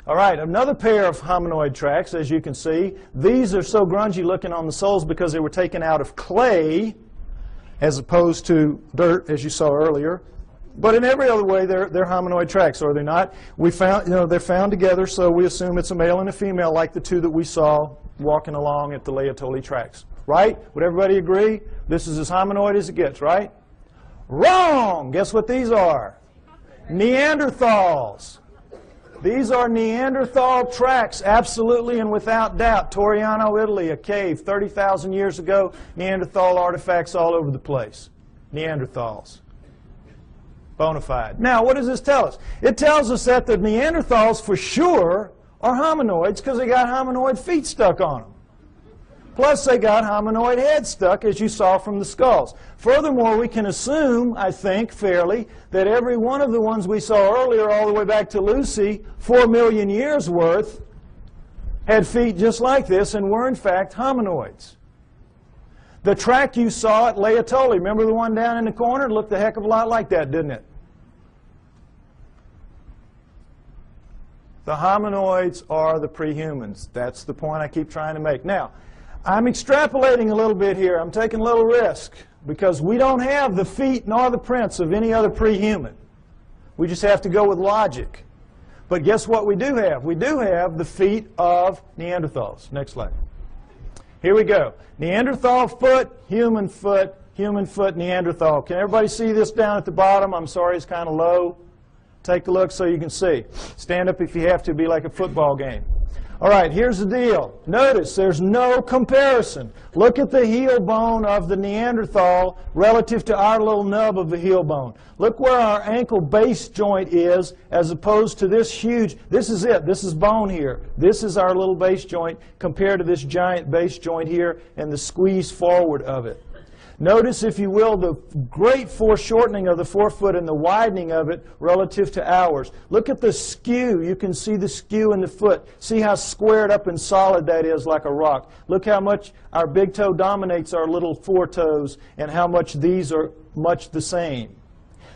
All right, another pair of hominoid tracks, as you can see. These are so grungy looking on the soles because they were taken out of clay as opposed to dirt, as you saw earlier. But in every other way, they're hominoid tracks, are they not? We found, they're found together, so we assume it's a male and a female, like the two that we saw walking along at the Laetoli tracks. Right? Would everybody agree? This is as hominoid as it gets, right? Wrong! Guess what these are? Neanderthals. These are Neanderthal tracks, absolutely and without doubt. Toriano, Italy, a cave 30,000 years ago. Neanderthal artifacts all over the place. Neanderthals. Bona fide. Now, what does this tell us? It tells us that the Neanderthals, for sure, are hominoids because they got hominoid feet stuck on them. Plus, they got hominoid heads stuck, as you saw from the skulls. Furthermore, we can assume, I think, fairly, that every one of the ones we saw earlier, all the way back to Lucy, 4 million years worth, had feet just like this and were, in fact, hominoids. The track you saw at Laetoli, remember the one down in the corner? It looked a heck of a lot like that, didn't it? The hominoids are the prehumans. That's the point I keep trying to make. Now, I'm extrapolating a little bit here. I'm taking a little risk because we don't have the feet nor the prints of any other prehuman. We just have to go with logic. But guess what we do have? We do have the feet of Neanderthals. Next slide. Here we go. Neanderthal foot, human foot, Neanderthal. Can everybody see this down at the bottom? I'm sorry, it's kind of low. Take a look so you can see. Stand up if you have to, be like a football game. All right, here's the deal. Notice there's no comparison. Look at the heel bone of the Neanderthal relative to our little nub of the heel bone. Look where our ankle base joint is as opposed to this huge. This is it. This is bone here. This is our little base joint compared to this giant base joint here and the squeeze forward of it. Notice, if you will, the great foreshortening of the forefoot and the widening of it relative to ours. Look at the skew. You can see the skew in the foot. See how squared up and solid that is, like a rock. Look how much our big toe dominates our little four toes and how much these are much the same.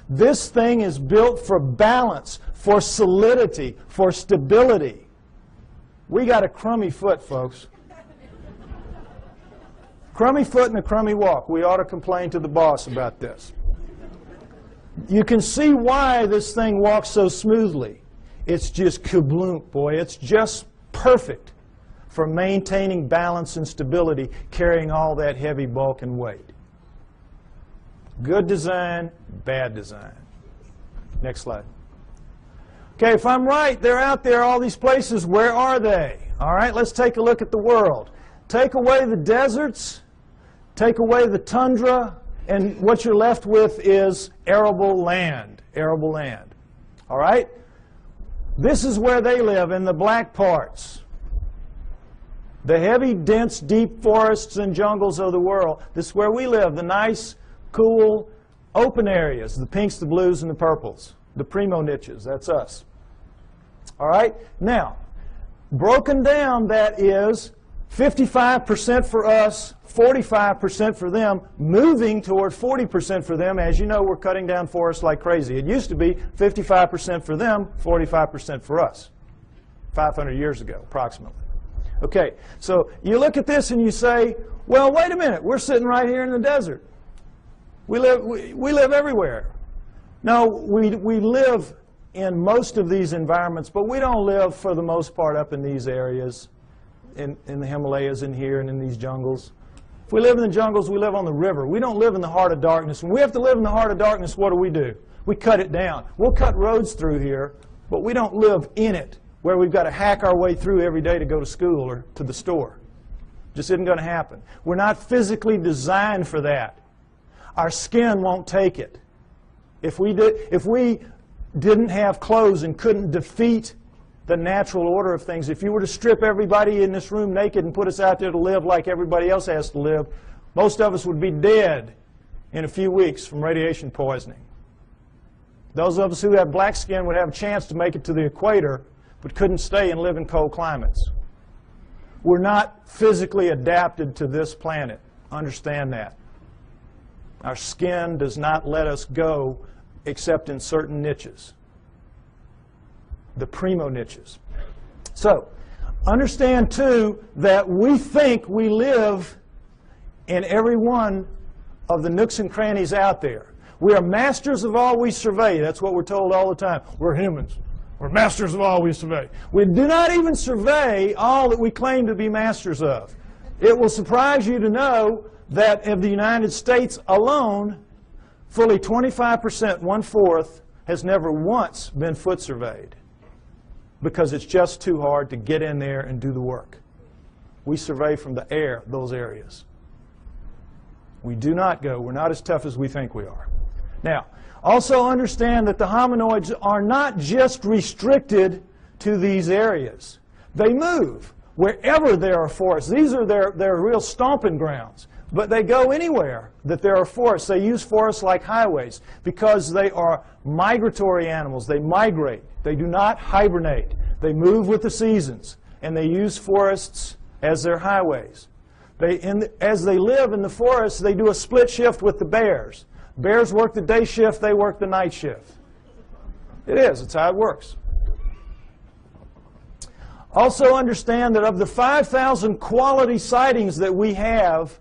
This thing is built for balance, for solidity, for stability. We got a crummy foot, folks. Crummy foot and a crummy walk. We ought to complain to the boss about this. You can see why this thing walks so smoothly. It's just kabloom, boy. It's just perfect for maintaining balance and stability, carrying all that heavy bulk and weight. Good design, bad design. Next slide. Okay, if I'm right, they're out there, all these places. Where are they? All right, let's take a look at the world. Take away the deserts. Take away the tundra, and what you're left with is arable land. Arable land. All right? This is where they live, in the black parts. The heavy, dense, deep forests and jungles of the world. This is where we live. The nice, cool, open areas. The pinks, the blues, and the purples. The primo niches. That's us. All right? Now, Broken down, that is 55% for us, 45% for them, moving toward 40% for them. As you know, we're cutting down forests like crazy. It used to be 55% for them, 45% for us, 500 years ago, approximately. Okay, so you look at this and you say, well, wait a minute, we're sitting right here in the desert. We live everywhere. No, we live in most of these environments, but we don't live, for the most part, up in these areas, in the Himalayas and here and in these jungles. If we live in the jungles, we live on the river. We don't live in the heart of darkness. When we have to live in the heart of darkness, what do? We cut it down. We'll cut roads through here, but we don't live in it, where we've got to hack our way through every day to go to school or to the store. Just isn't going to happen. We're not physically designed for that. Our skin won't take it. If we didn't have clothes and couldn't defeat the natural order of things, if you were to strip everybody in this room naked and put us out there to live like everybody else has to live, most of us would be dead in a few weeks from radiation poisoning. Those of us who have black skin would have a chance to make it to the equator, but couldn't stay and live in cold climates. We're not physically adapted to this planet. Understand that. Our skin does not let us go except in certain niches, the primo niches. So, understand too that we think we live in every one of the nooks and crannies out there. We are masters of all we survey. That's what we're told all the time. We're humans. We're masters of all we survey. We do not even survey all that we claim to be masters of. It will surprise you to know that of the United States alone, fully 25%, 1/4, has never once been foot surveyed, because it's just too hard to get in there and do the work. We survey from the air those areas. We do not go. We're not as tough as we think we are. Now, also understand that the hominoids are not just restricted to these areas. They move wherever there are forests. These are their real stomping grounds. But they go anywhere that there are forests. They use forests like highways because they are migratory animals. They migrate. They do not hibernate. They move with the seasons, and they use forests as their highways. As they live in the forests, they do a split shift with the bears. Bears work the day shift, they work the night shift. It is. It's how it works. Also understand that of the 5,000 quality sightings that we have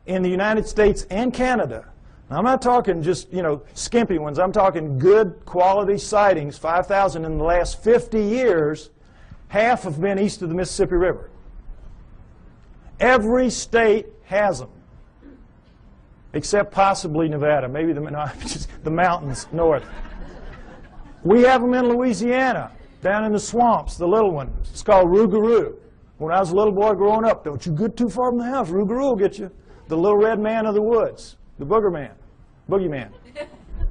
in the United States and Canada, now I'm not talking just, skimpy ones. I'm talking good quality sightings, 5,000 in the last 50 years, half have been east of the Mississippi River. Every state has them, except possibly Nevada, maybe the mountains north. We have them in Louisiana, down in the swamps, the little one. It's called rougarou. When I was a little boy growing up, don't you get too far from the house, rougarou will get you. The little red man of the woods, the booger man, boogeyman.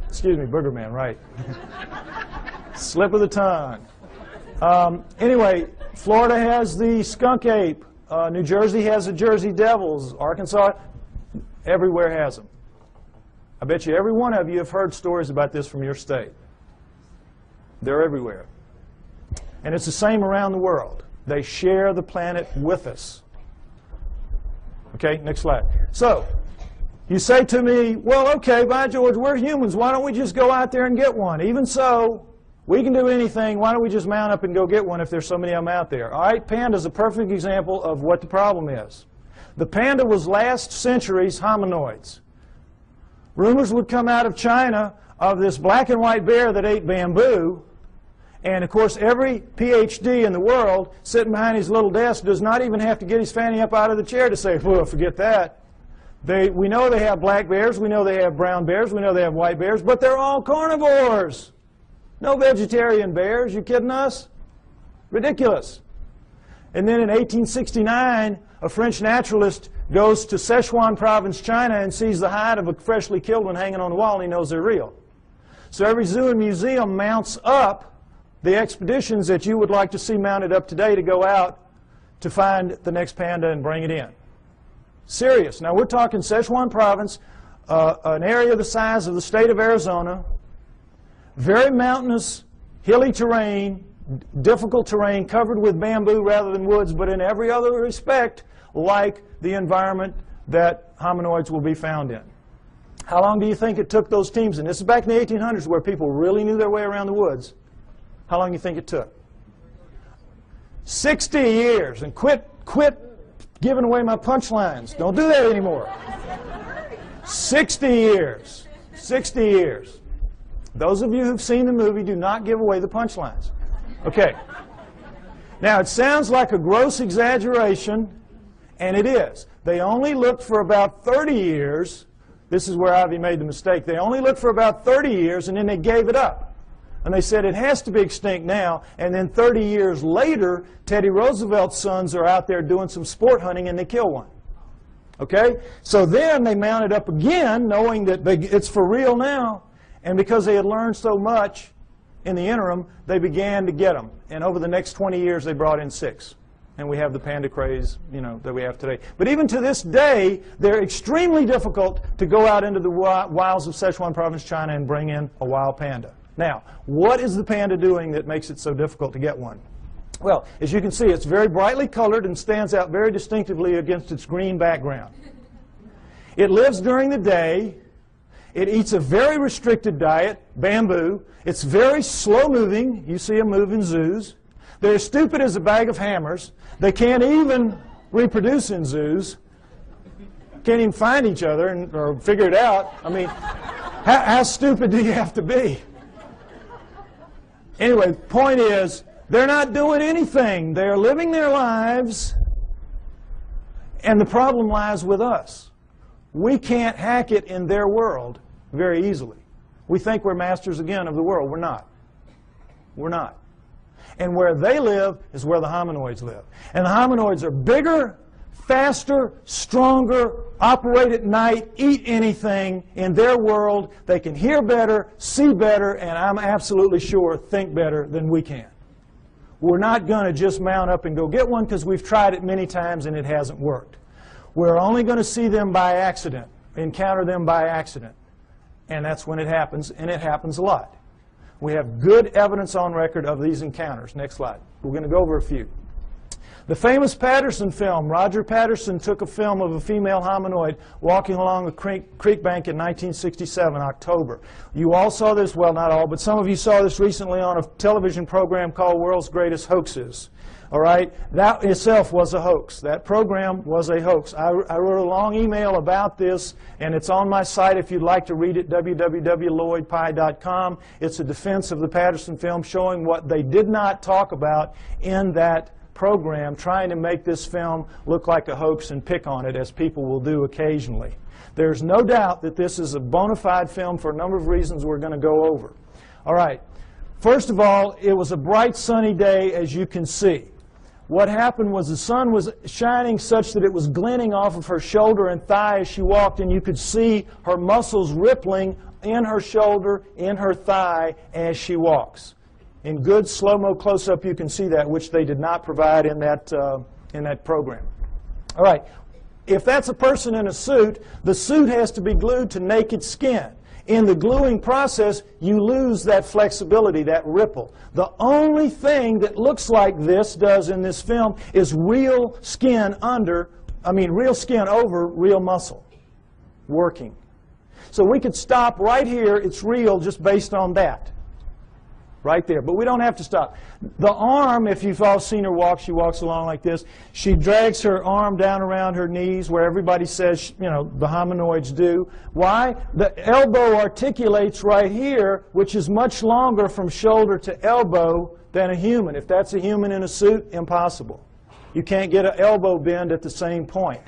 Excuse me, booger man, right. Slip of the tongue. Anyway, Florida has the skunk ape. New Jersey has the Jersey Devils. Arkansas, everywhere has them. I bet you every one of you have heard stories about this from your state. They're everywhere. And it's the same around the world. They share the planet with us. Okay, next slide. So, you say to me, well, okay, by George, we're humans. Why don't we just go out there and get one? Even so, we can do anything. Why don't we just mount up and go get one if there's so many of them out there? All right, panda is a perfect example of what the problem is. The panda was last century's hominoids. Rumors would come out of China of this black and white bear that ate bamboo. And, of course, every PhD in the world sitting behind his little desk does not even have to get his fanny up out of the chair to say, well, forget that. We know they have black bears. We know they have brown bears. We know they have white bears. But they're all carnivores. No vegetarian bears. You kidding us? Ridiculous. And then in 1869, a French naturalist goes to Sichuan province, China, and sees the hide of a freshly killed one hanging on the wall, and he knows they're real. So every zoo and museum mounts up the expeditions that you would like to see mounted up today to go out to find the next panda and bring it in. Serious. Now we're talking Sichuan province, an area the size of the state of Arizona, very mountainous, hilly terrain, difficult terrain, covered with bamboo rather than woods, but in every other respect, like the environment that hominoids will be found in. How long do you think it took those teams? And this is back in the 1800s where people really knew their way around the woods. How long do you think it took? 60 years. And quit giving away my punchlines. Don't do that anymore. 60 years. 60 years. Those of you who've seen the movie, do not give away the punchlines. Okay. Now, it sounds like a gross exaggeration, and it is. They only looked for about 30 years. This is where Ivy made the mistake. They only looked for about 30 years, and then they gave it up. And they said it has to be extinct now. And then 30 years later, Teddy Roosevelt's sons are out there doing some sport hunting, and they kill one. Okay? So then they mounted up again, knowing that it's for real now. And because they had learned so much in the interim, they began to get them. And over the next 20 years, they brought in 6. And we have the panda craze, that we have today. But even to this day, they're extremely difficult to go out into the wilds of Sichuan province, China, and bring in a wild panda. Now, what is the panda doing that makes it so difficult to get one? Well, as you can see, it's very brightly colored and stands out very distinctively against its green background. It lives during the day. It eats a very restricted diet, bamboo. It's very slow-moving. You see them move in zoos. They're as stupid as a bag of hammers. They can't even reproduce in zoos. Can't even find each other or figure it out. I mean, how stupid do you have to be? Anyway, the point is, they're not doing anything. They're living their lives, and the problem lies with us. We can't hack it in their world very easily. We think we're masters again of the world. We're not. We're not. And where they live is where the hominoids live. And the hominoids are bigger, faster, stronger, operate at night, eat anything in their world. They can hear better, see better, and I'm absolutely sure think better than we can. We're not going to just mount up and go get one because we've tried it many times and it hasn't worked. We're only going to see them by accident, encounter them by accident. And that's when it happens, and it happens a lot. We have good evidence on record of these encounters. Next slide. We're going to go over a few. The famous Patterson film, Roger Patterson took a film of a female hominoid walking along a creek bank in 1967, October. You all saw this, well, not all, but some of you saw this recently on a television program called World's Greatest Hoaxes. All right? That itself was a hoax. That program was a hoax. I wrote a long email about this, and it's on my site if you'd like to read it, www.lloydpye.com. It's a defense of the Patterson film showing what they did not talk about in that program, trying to make this film look like a hoax and pick on it, as people will do occasionally. There's no doubt that this is a bona fide film for a number of reasons we're going to go over. All right. First of all, it was a bright sunny day, as you can see. What happened was the sun was shining such that it was glinting off of her shoulder and thigh as she walked, and you could see her muscles rippling in her shoulder, in her thigh as she walks. In good slow-mo close-up, you can see that, which they did not provide in that program. All right. If that's a person in a suit, the suit has to be glued to naked skin. In the gluing process, you lose that flexibility, that ripple. The only thing that looks like this does in this film is real skin over real muscle working. So we could stop right here. It's real just based on that. Right there. But we don't have to stop. The arm, if you've all seen her walk, she walks along like this. She drags her arm down around her knees where everybody says, the hominoids do. Why? The elbow articulates right here, which is much longer from shoulder to elbow than a human. If that's a human in a suit, impossible. You can't get an elbow bend at the same point.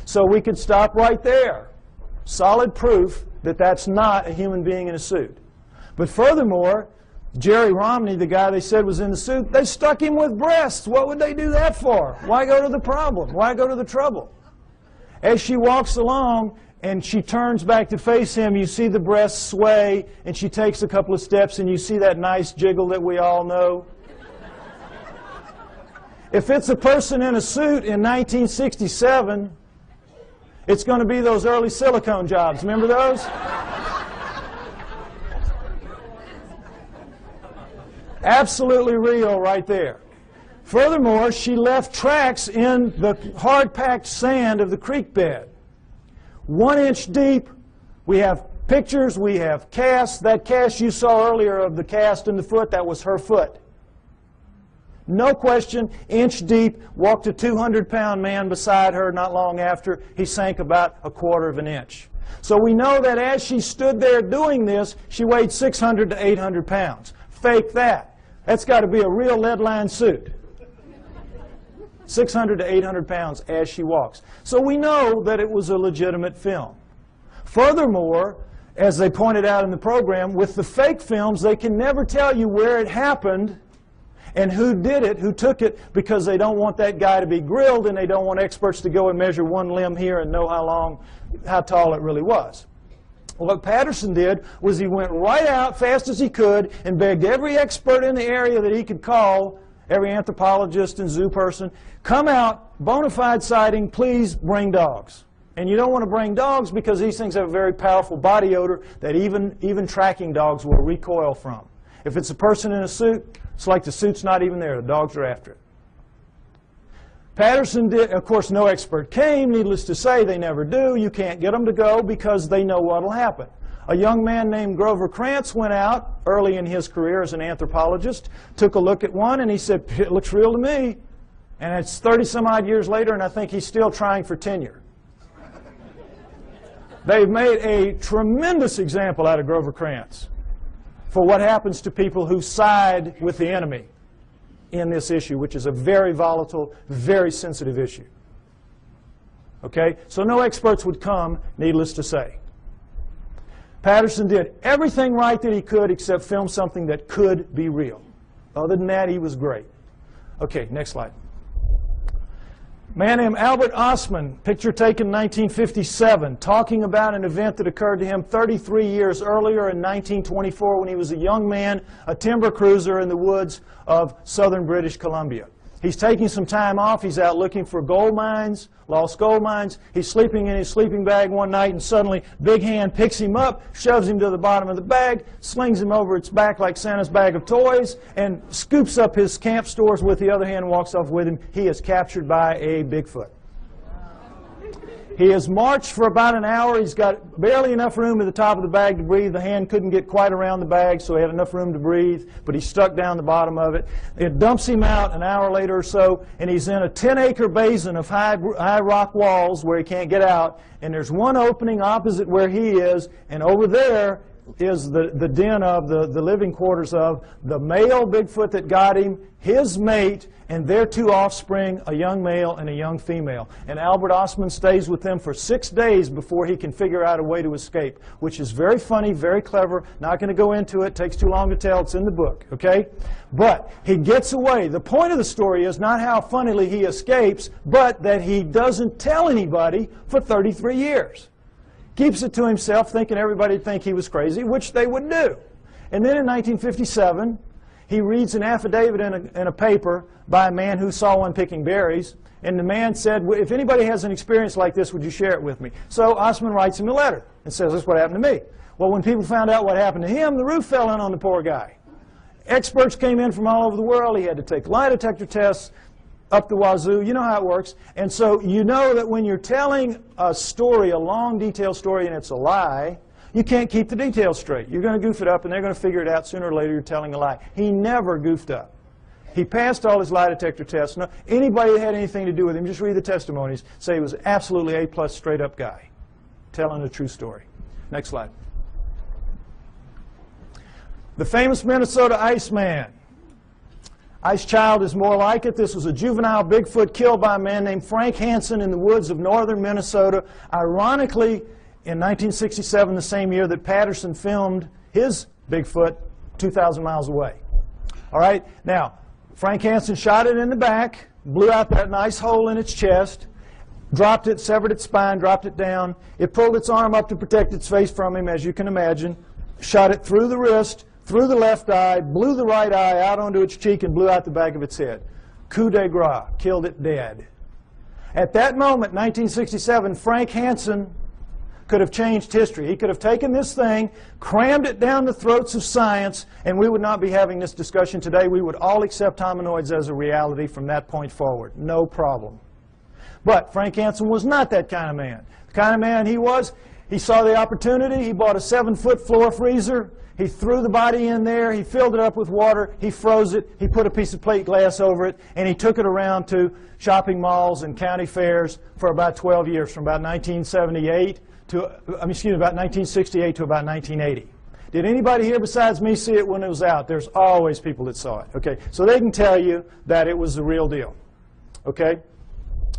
So we could stop right there. Solid proof that that's not a human being in a suit. But furthermore, Jerry Romney, the guy they said was in the suit, they stuck him with breasts. What would they do that for? Why go to the problem? Why go to the trouble? As she walks along and she turns back to face him, you see the breasts sway, and she takes a couple of steps, and you see that nice jiggle that we all know. If it's a person in a suit in 1967, it's going to be those early silicone jobs. Remember those? Absolutely real right there. Furthermore, she left tracks in the hard-packed sand of the creek bed. 1 inch deep. We have pictures, we have casts. That cast you saw earlier of the cast in the foot, that was her foot. No question, inch deep, walked a 200-pound man beside her not long after. He sank about 1/4 of an inch. So we know that as she stood there doing this, she weighed 600 to 800 pounds. Fake that. That's got to be a real lead-lined suit. 600 to 800 pounds as she walks. So we know that it was a legitimate film. Furthermore, as they pointed out in the program, with the fake films, they can never tell you where it happened and who did it, who took it, because they don't want that guy to be grilled and they don't want experts to go and measure one limb here and know how tall it really was. What Patterson did was he went right out fast as he could and begged every expert in the area that he could call, every anthropologist and zoo person, come out, bona fide sighting, please bring dogs. And you don't want to bring dogs because these things have a very powerful body odor that even tracking dogs will recoil from. If it's a person in a suit, it's like the suit's not even there. The dogs are after it. Patterson did, of course, no expert came. Needless to say, they never do. You can't get them to go because they know what will happen. A young man named Grover Krantz went out early in his career as an anthropologist, took a look at one, and he said, it looks real to me. And it's 30-some-odd years later, and I think he's still trying for tenure. They've made a tremendous example out of Grover Krantz for what happens to people who side with the enemy in this issue, which is a very volatile, very sensitive issue. Okay? So no experts would come, needless to say. Patterson did everything right that he could except film something that could be real. Other than that, he was great. Okay, next slide. A man named Albert Ostman, picture taken in 1957, talking about an event that occurred to him 33 years earlier in 1924 when he was a young man, a timber cruiser in the woods of southern British Columbia. He's taking some time off. He's out looking for gold mines, lost gold mines. He's sleeping in his sleeping bag one night, and suddenly Big Hand picks him up, shoves him to the bottom of the bag, slings him over its back like Santa's bag of toys, and scoops up his camp stores with the other hand and walks off with him. He is captured by a Bigfoot. He has marched for about an hour. He's got barely enough room at the top of the bag to breathe. The hand couldn't get quite around the bag, so he had enough room to breathe, but he stuck down the bottom of it. It dumps him out an hour later or so, and he's in a 10-acre basin of high rock walls where he can't get out, and there's one opening opposite where he is, and over there is the den of the living quarters of the male Bigfoot that got him, his mate, and their 2 offspring, a young male and a young female. And Albert Ostman stays with them for 6 days before he can figure out a way to escape, which is very funny, very clever. Not going to go into it. Takes too long to tell. It's in the book, okay? But he gets away. The point of the story is not how funnily he escapes, but that he doesn't tell anybody for 33 years. Keeps it to himself, thinking everybody would think he was crazy, which they would do. And then in 1957, he reads an affidavit in a paper by a man who saw one picking berries. And the man said, if anybody has an experience like this, would you share it with me? So Ostman writes him a letter and says, this is what happened to me. Well, when people found out what happened to him, the roof fell in on the poor guy. Experts came in from all over the world. He had to take lie detector tests up the wazoo. You know how it works. And so you know that when you're telling a story, a long, detailed story, and it's a lie, you can't keep the details straight. You're going to goof it up, and they're going to figure it out sooner or later you're telling a lie. He never goofed up. He passed all his lie detector tests. No, anybody that had anything to do with him, just read the testimonies, say he was absolutely A+ straight-up guy, telling a true story. Next slide. The famous Minnesota Iceman. Ice Child is more like it. This was a juvenile Bigfoot killed by a man named Frank Hansen in the woods of northern Minnesota. Ironically, in 1967, the same year that Patterson filmed his Bigfoot 2,000 miles away. All right? Now, Frank Hansen shot it in the back, blew out that nice hole in its chest, dropped it, severed its spine, dropped it down. It pulled its arm up to protect its face from him, as you can imagine, shot it through the wrist, through the left eye, blew the right eye out onto its cheek, and blew out the back of its head. Coup de grace, killed it dead. At that moment, 1967, Frank Hansen could have changed history. He could have taken this thing, crammed it down the throats of science, and we would not be having this discussion today. We would all accept hominoids as a reality from that point forward. No problem. But Frank Hansen was not that kind of man. The kind of man he was, he saw the opportunity. He bought a 7-foot floor freezer. He threw the body in there. He filled it up with water. He froze it. He put a piece of plate glass over it, and he took it around to shopping malls and county fairs for about 12 years, from about 1978 to, about 1968 to about 1980. Did anybody here besides me see it when it was out? There's always people that saw it. Okay, so they can tell you that it was the real deal. Okay.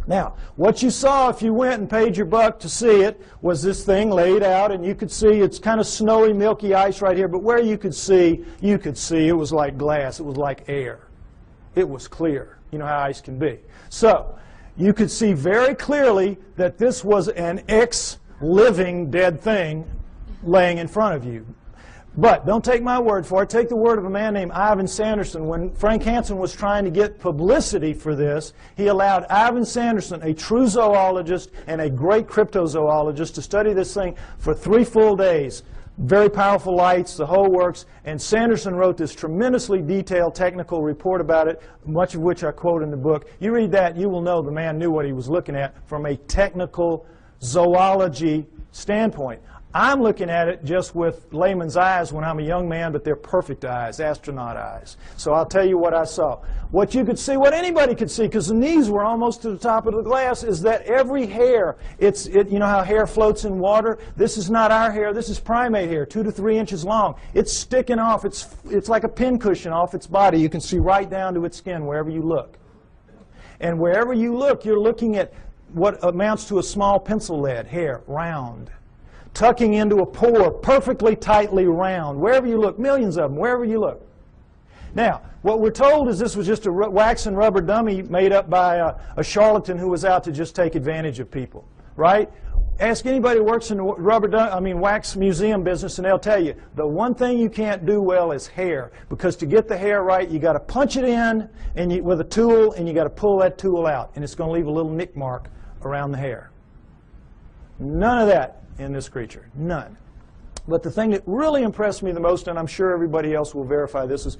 Now, what you saw if you went and paid your buck to see it was this thing laid out, and you could see it's kind of snowy, milky ice right here, but where you could see it was like glass. It was like air. It was clear. You know how ice can be. So, you could see very clearly that this was an ex-living dead thing laying in front of you. But don't take my word for it. Take the word of a man named Ivan Sanderson. When Frank Hansen was trying to get publicity for this, he allowed Ivan Sanderson, a true zoologist and a great cryptozoologist, to study this thing for 3 full days. Very powerful lights, the whole works. And Sanderson wrote this tremendously detailed technical report about it, much of which I quote in the book. You read that, you will know the man knew what he was looking at from a technical zoology standpoint. I'm looking at it just with layman's eyes when I'm a young man, but they're perfect eyes, astronaut eyes. So I'll tell you what I saw. What you could see, what anybody could see, because the knees were almost to the top of the glass, is that every hair, you know how hair floats in water? This is not our hair. This is primate hair, 2 to 3 inches long. It's sticking off. It's like a pincushion off its body. You can see right down to its skin wherever you look. And wherever you look, you're looking at what amounts to a small pencil lead hair, round, tucking into a pore, perfectly tightly round. Wherever you look, millions of them, wherever you look. Now, what we're told is this was just a wax and rubber dummy made up by a charlatan who was out to just take advantage of people, right? Ask anybody who works in the wax museum business, and they'll tell you the one thing you can't do well is hair, because to get the hair right, you got to punch it in with a tool, and you got to pull that tool out, and it's going to leave a little nick mark around the hair. None of that in this creature. None. But the thing that really impressed me the most, and I'm sure everybody else will verify this, is,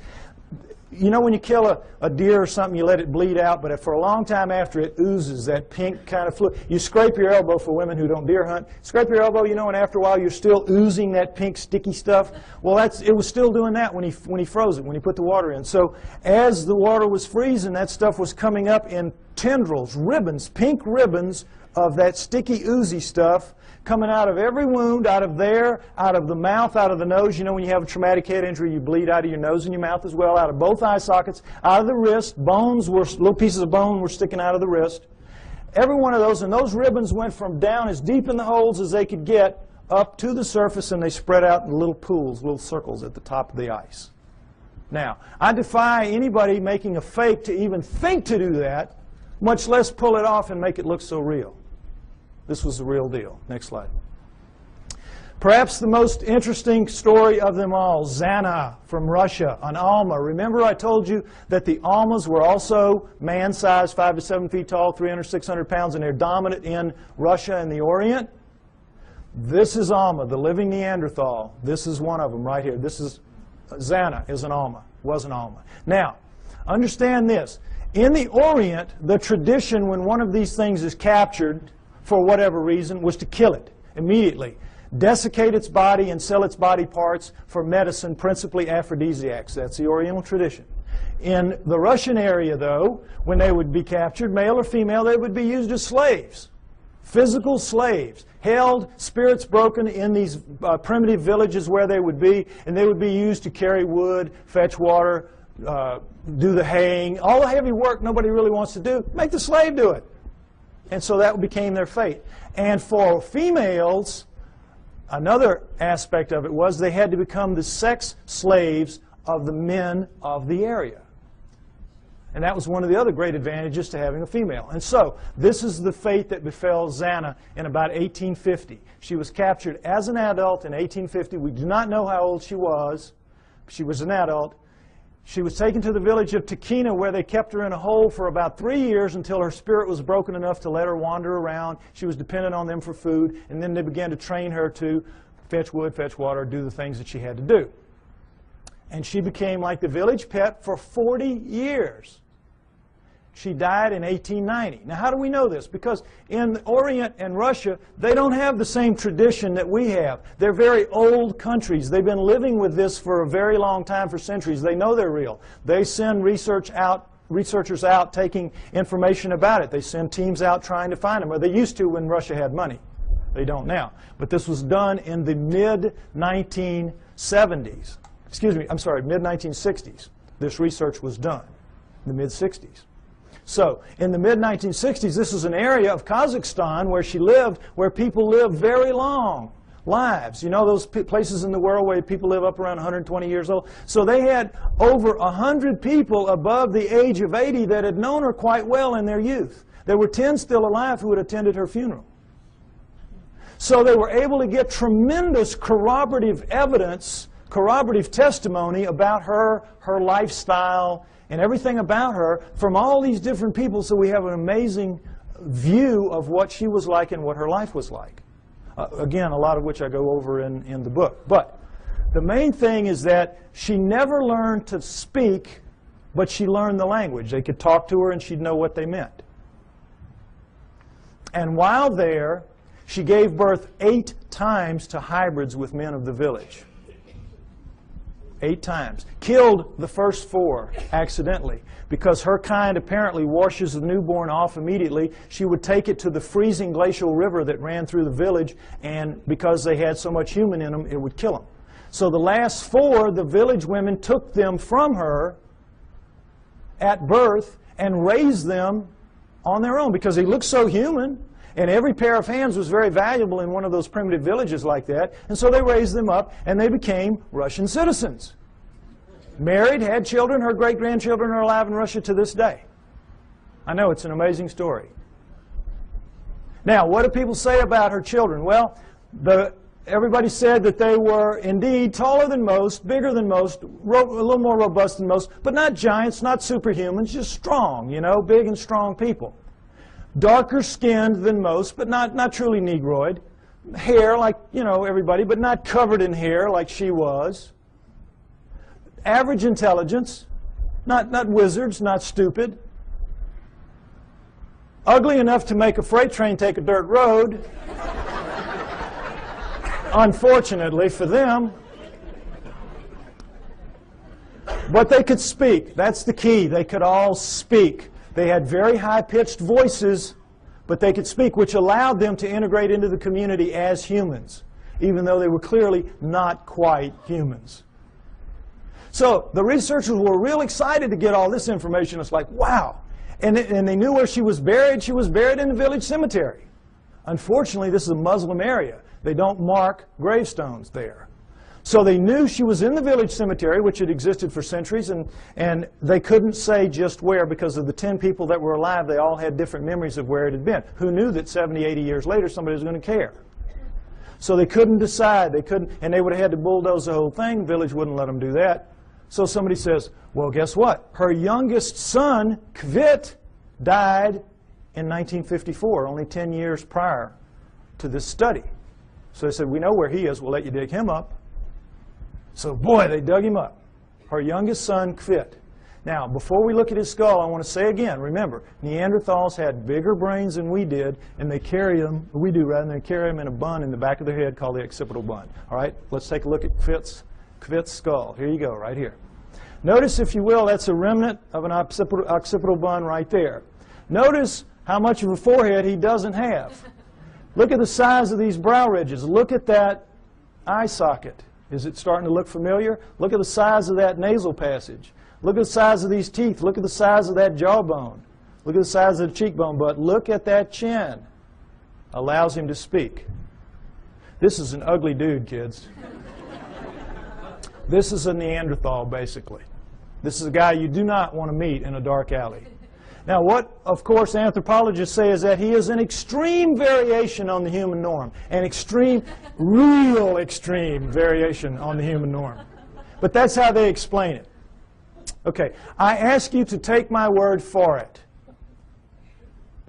you know when you kill a deer or something, you let it bleed out, but for a long time after it oozes that pink kind of fluid. You scrape your elbow, for women who don't deer hunt, scrape your elbow, you know, and after a while you're still oozing that pink sticky stuff. Well, it was still doing that when he froze it, when he put the water in. So as the water was freezing, that stuff was coming up in tendrils, ribbons, pink ribbons of that sticky, oozy stuff, coming out of every wound, out of there, out of the mouth, out of the nose. You know when you have a traumatic head injury, you bleed out of your nose and your mouth as well, out of both eye sockets, out of the wrist. Bones were, little pieces of bone were sticking out of the wrist. Every one of those, and those ribbons went from down as deep in the holes as they could get up to the surface, and they spread out in little pools, little circles at the top of the ice. Now, I defy anybody making a fake to even think to do that, much less pull it off and make it look so real. This was the real deal. Next slide. Perhaps the most interesting story of them all, Zana from Russia, an Alma. Remember I told you that the Almas were also man-sized, 5 to 7 feet tall, 300, 600 pounds, and they're dominant in Russia and the Orient. This is Alma, the living Neanderthal. This is one of them right here. This is Zana is an Alma, was an Alma. Now, understand this. In the Orient, the tradition when one of these things is captured, for whatever reason, was to kill it immediately, desiccate its body and sell its body parts for medicine, principally aphrodisiacs. That's the Oriental tradition. In the Russian area, though, when they would be captured, male or female, they would be used as slaves, physical slaves, held, spirits broken in these primitive villages where they would be, and they would be used to carry wood, fetch water, do the haying, all the heavy work nobody really wants to do. Make the slave do it. And so that became their fate. And for females, another aspect of it was they had to become the sex slaves of the men of the area. And that was one of the other great advantages to having a female. And so this is the fate that befell Zana in about 1850. She was captured as an adult in 1850. We do not know how old she was. She was an adult. She was taken to the village of Takina, where they kept her in a hole for about 3 years until her spirit was broken enough to let her wander around. She was dependent on them for food, and then they began to train her to fetch wood, fetch water, do the things that she had to do. And she became like the village pet for 40 years. She died in 1890. Now, how do we know this? Because in the Orient and Russia, they don't have the same tradition that we have. They're very old countries. They've been living with this for a very long time, for centuries. They know they're real. They send researchers out taking information about it. They send teams out trying to find them, or they used to when Russia had money. They don't now. But this was done in the mid-1970s. Excuse me, I'm sorry, mid-1960s. This research was done in the mid-60s. So, in the mid-1960s, this is an area of Kazakhstan where she lived, where people live very long lives. You know those places in the world where people live up around 120 years old? So they had over 100 people above the age of 80 that had known her quite well in their youth. There were 10 still alive who had attended her funeral. So they were able to get tremendous corroborative evidence, corroborative testimony about her lifestyle, and everything about her from all these different people, so we have an amazing view of what she was like and what her life was like. Again, a lot of which I go over in the book. But the main thing is that she never learned to speak, but she learned the language. They could talk to her and she'd know what they meant. And while there, she gave birth 8 times to hybrids with men of the village. 8 times. Killed the first 4 accidentally, because her kind apparently washes the newborn off immediately. She would take it to the freezing glacial river that ran through the village, and because they had so much human in them, it would kill them. So the last 4, the village women took them from her at birth and raised them on their own, because they looked so human. And every pair of hands was very valuable in one of those primitive villages like that. And so they raised them up, and they became Russian citizens. Married, had children. Her great-grandchildren are alive in Russia to this day. I know, it's an amazing story. Now, what do people say about her children? Well, everybody said that they were indeed taller than most, bigger than most, a little more robust than most, but not giants, not superhumans, just strong, you know, big and strong people. Darker skinned than most, but not truly Negroid. Hair like, you know, everybody, but not covered in hair like she was. Average intelligence, not wizards, not stupid. Ugly enough to make a freight train take a dirt road. Unfortunately for them. But they could speak. That's the key. They could all speak. They had very high-pitched voices, but they could speak, which allowed them to integrate into the community as humans, even though they were clearly not quite humans. So the researchers were real excited to get all this information. It's like, wow. And they knew where she was buried. She was buried in the village cemetery. Unfortunately, this is a Muslim area. They don't mark gravestones there. So they knew she was in the village cemetery, which had existed for centuries, and they couldn't say just where, because of the 10 people that were alive. They all had different memories of where it had been. Who knew that 70, 80 years later somebody was going to care? So they couldn't decide. They couldn't, and they would have had to bulldoze the whole thing. The village wouldn't let them do that. So somebody says, well, guess what? Her youngest son, Kvit, died in 1954, only 10 years prior to this study. So they said, we know where he is. We'll let you dig him up. So, boy, they dug him up. Her youngest son, Kvit. Now, before we look at his skull, I want to say again, remember, Neanderthals had bigger brains than we did, and they carry them, or we do rather, they carry them in a bun in the back of their head called the occipital bun. All right, let's take a look at Kvit's skull. Here you go, right here. Notice, if you will, that's a remnant of an occipital bun right there. Notice how much of a forehead he doesn't have. Look at the size of these brow ridges. Look at that eye socket. Is it starting to look familiar? Look at the size of that nasal passage. Look at the size of these teeth. Look at the size of that jawbone. Look at the size of the cheekbone. But look at that chin. Allows him to speak. This is an ugly dude, kids. This is a Neanderthal, basically. This is a guy you do not want to meet in a dark alley. Now, what, of course, anthropologists say is that he is an extreme variation on the human norm. An extreme, real extreme variation on the human norm. But that's how they explain it. Okay, I ask you to take my word for it.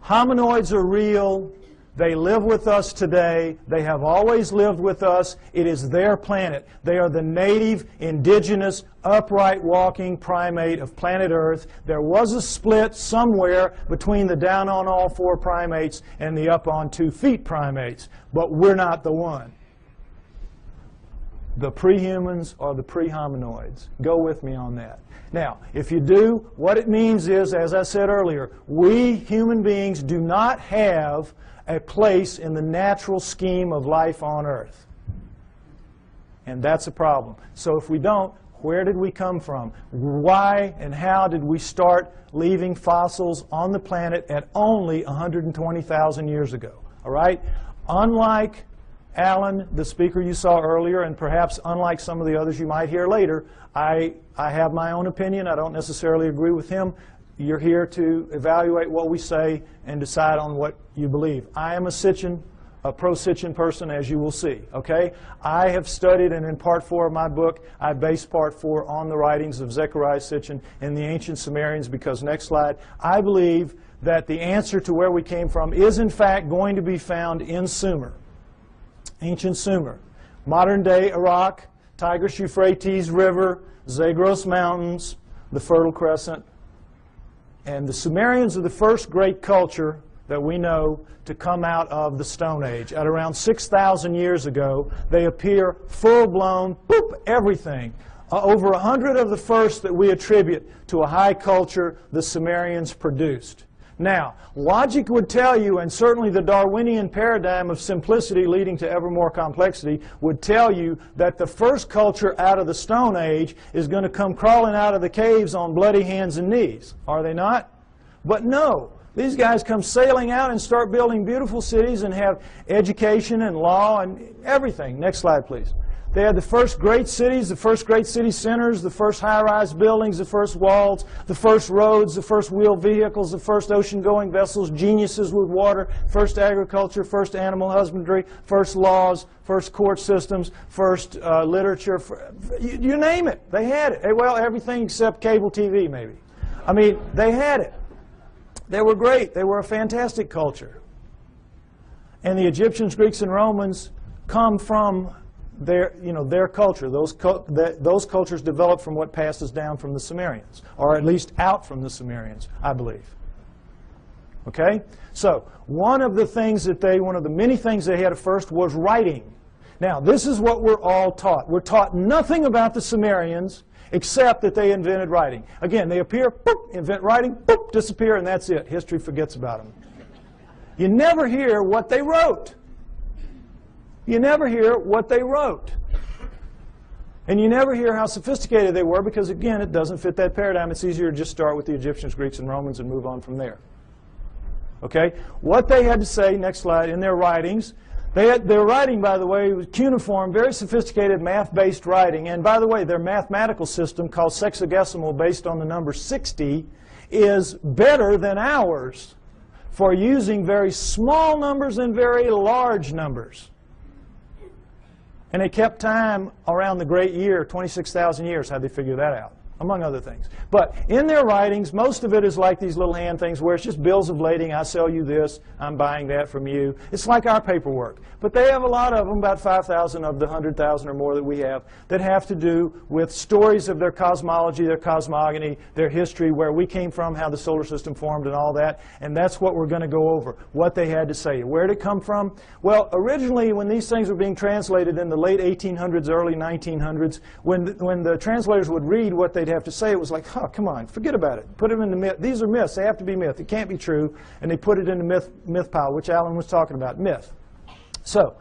Hominoids are real. They live with us today. They have always lived with us. It is their planet. They are the native, indigenous, upright walking primate of planet Earth. There was a split somewhere between the down on all four primates and the up on 2 feet primates, but we're not the one. The pre-humans are the pre-hominoids. Go with me on that. Now, if you do, what it means is, as I said earlier, we human beings do not have a place in the natural scheme of life on Earth. And that's a problem. So if we don't, where did we come from? Why and how did we start leaving fossils on the planet at only 120,000 years ago? All right? Unlike Alan, the speaker you saw earlier, and perhaps unlike some of the others you might hear later, I have my own opinion. I don't necessarily agree with him. You're here to evaluate what we say and decide on what you believe. I am a pro-Sitchin person, as you will see. Okay? I have studied, and in Part 4 of my book, I base Part 4 on the writings of Zechariah Sitchin and the ancient Sumerians, because, next slide, I believe that the answer to where we came from is, in fact, going to be found in Sumer, ancient Sumer. Modern-day Iraq, Tigris-Euphrates River, Zagros Mountains, the Fertile Crescent. And the Sumerians are the first great culture that we know to come out of the Stone Age. At around 6,000 years ago, they appear full-blown, boop, everything. Over 100 of the first that we attribute to a high culture the Sumerians produced. Now, logic would tell you, and certainly the Darwinian paradigm of simplicity leading to ever more complexity would tell you, that the first culture out of the Stone Age is going to come crawling out of the caves on bloody hands and knees. Are they not? But no. These guys come sailing out and start building beautiful cities and have education and law and everything. Next slide, please. They had the first great cities, the first great city centers, the first high-rise buildings, the first walls, the first roads, the first wheeled vehicles, the first ocean-going vessels, geniuses with water, first agriculture, first animal husbandry, first laws, first court systems, first literature. You name it. They had it. Well, everything except cable TV, maybe. I mean, they had it. They were great. They were a fantastic culture. And the Egyptians, Greeks, and Romans come from their culture. Those cultures developed from what passes down from the Sumerians, or at least out from the Sumerians, I believe. Okay? So, one of the many things they had at first was writing. Now, this is what we're all taught. We're taught nothing about the Sumerians except that they invented writing. Again, they appear, boop, invent writing, boop, disappear, and that's it. History forgets about them. You never hear what they wrote. You never hear what they wrote. And you never hear how sophisticated they were, because, again, it doesn't fit that paradigm. It's easier to just start with the Egyptians, Greeks, and Romans and move on from there. Okay? What they had to say, next slide, in their writings, their writing, by the way, was cuneiform, very sophisticated math-based writing. And, by the way, their mathematical system, called sexagesimal, based on the number 60, is better than ours for using very small numbers and very large numbers. And they kept time around the great year, 26,000 years. How'd they figure that out? Among other things. But in their writings, most of it is like these little hand things where it's just bills of lading. I sell you this. I'm buying that from you. It's like our paperwork. But they have a lot of them, about 5,000 of the 100,000 or more that we have, that have to do with stories of their cosmology, their cosmogony, their history, where we came from, how the solar system formed, and all that. And that's what we're going to go over, what they had to say. Where did it come from? Well, originally, when these things were being translated in the late 1800s, early 1900s, when the translators would read what they'd have to say, it was like, oh, come on, forget about it. Put them in the myth. These are myths. They have to be myth. It can't be true. And they put it in the myth pile, which Alan was talking about, myth. So,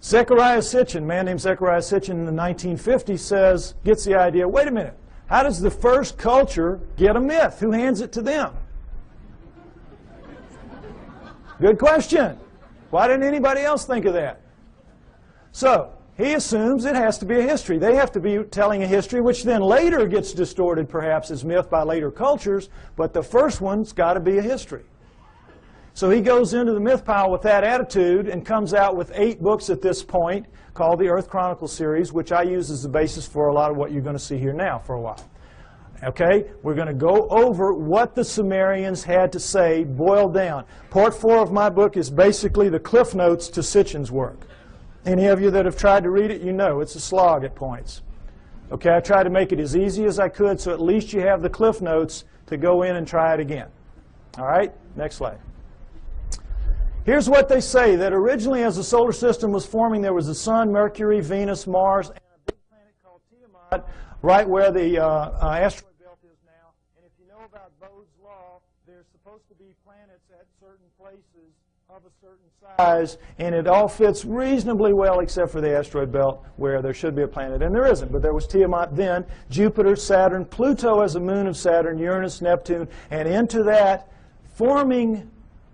Zechariah Sitchin, a man named Zechariah Sitchin in the 1950s gets the idea, wait a minute, how does the first culture get a myth? Who hands it to them? Good question. Why didn't anybody else think of that? So, he assumes it has to be a history. They have to be telling a history, which then later gets distorted perhaps as myth by later cultures, but the first one's got to be a history. So he goes into the myth pile with that attitude and comes out with 8 books at this point called the Earth Chronicles series, which I use as the basis for a lot of what you're going to see here now for a while. Okay, we're going to go over what the Sumerians had to say, boiled down. Part 4 of my book is basically the cliff notes to Sitchin's work. Any of you that have tried to read it, you know it's a slog at points. Okay, I tried to make it as easy as I could, so at least you have the cliff notes to go in and try it again. All right, next slide. Here's what they say, that originally as the solar system was forming, there was the Sun, Mercury, Venus, Mars, and a big planet called Tiamat, right where the asteroid belt is now. And if you know about Bode's law, there's supposed to be planets at certain places of a certain size, and it all fits reasonably well except for the asteroid belt where there should be a planet, and there isn't. But there was Tiamat then, Jupiter, Saturn, Pluto as a moon of Saturn, Uranus, Neptune, and into that forming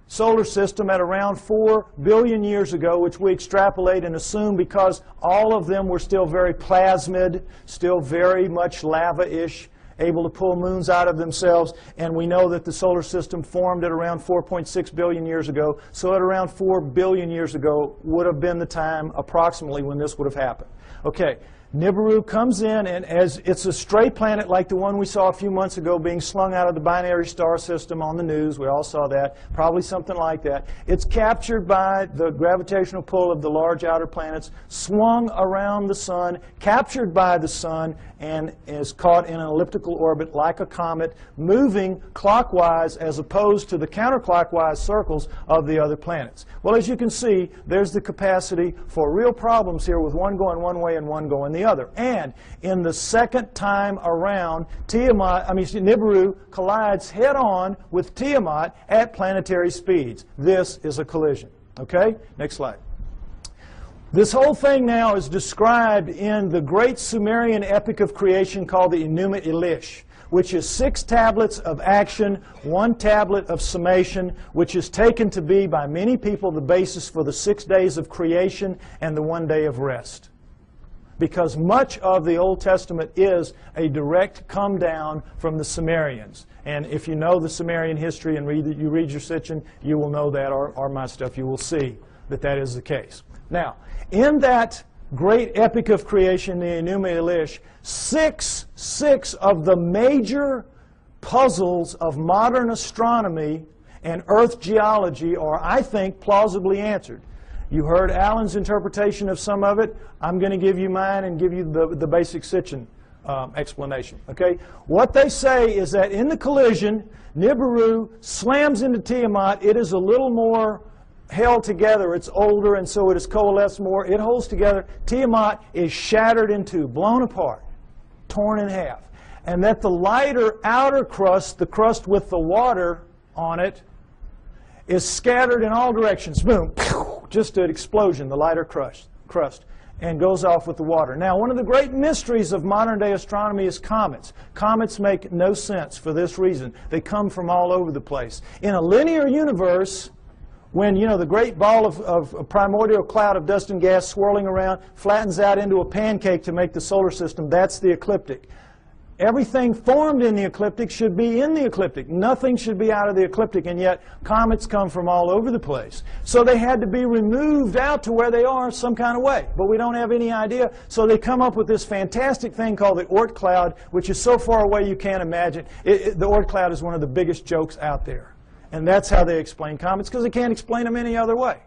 solar system at around 4 billion years ago, which we extrapolate and assume because all of them were still very plasmid, still very much lava-ish, able to pull moons out of themselves, and we know that the solar system formed at around 4.6 billion years ago, so at around 4 billion years ago would have been the time approximately when this would have happened. Okay, Nibiru comes in, and as it's a stray planet like the one we saw a few months ago being slung out of the binary star system on the news. We all saw that. Probably something like that. It's captured by the gravitational pull of the large outer planets, swung around the sun, captured by the sun, and is caught in an elliptical orbit like a comet, moving clockwise as opposed to the counterclockwise circles of the other planets. Well, as you can see, there's the capacity for real problems here with one going one way and one going the other. And in the second time around, Nibiru collides head-on with Tiamat at planetary speeds. This is a collision. Okay? Next slide. This whole thing now is described in the great Sumerian epic of creation called the Enuma Elish, which is 6 tablets of action, 1 tablet of summation, which is taken to be by many people the basis for the 6 days of creation and the 1 day of rest. Because much of the Old Testament is a direct come down from the Sumerians. And if you know the Sumerian history and you read your Sitchin, you will know that, or my stuff, you will see that that is the case. Now, in that great epic of creation, the Enuma Elish, six of the major puzzles of modern astronomy and Earth geology are, I think, plausibly answered. You heard Alan's interpretation of some of it. I'm going to give you mine and give you the basic Sitchin explanation. Okay? What they say is that in the collision, Nibiru slams into Tiamat. It is a little more held together. It's older, and so it is coalesced more. It holds together. Tiamat is shattered in two, blown apart, torn in half. And that the lighter outer crust, the crust with the water on it, is scattered in all directions. Boom. Just an explosion, the lighter crust, and goes off with the water. Now, one of the great mysteries of modern-day astronomy is comets. Comets make no sense for this reason. They come from all over the place. In a linear universe, when, you know, the great ball of a primordial cloud of dust and gas swirling around flattens out into a pancake to make the solar system, that's the ecliptic. Everything formed in the ecliptic should be in the ecliptic. Nothing should be out of the ecliptic, and yet comets come from all over the place. So they had to be removed out to where they are some kind of way, but we don't have any idea. So they come up with this fantastic thing called the Oort cloud, which is so far away you can't imagine. The Oort cloud is one of the biggest jokes out there. And that's how they explain comets, because they can't explain them any other way.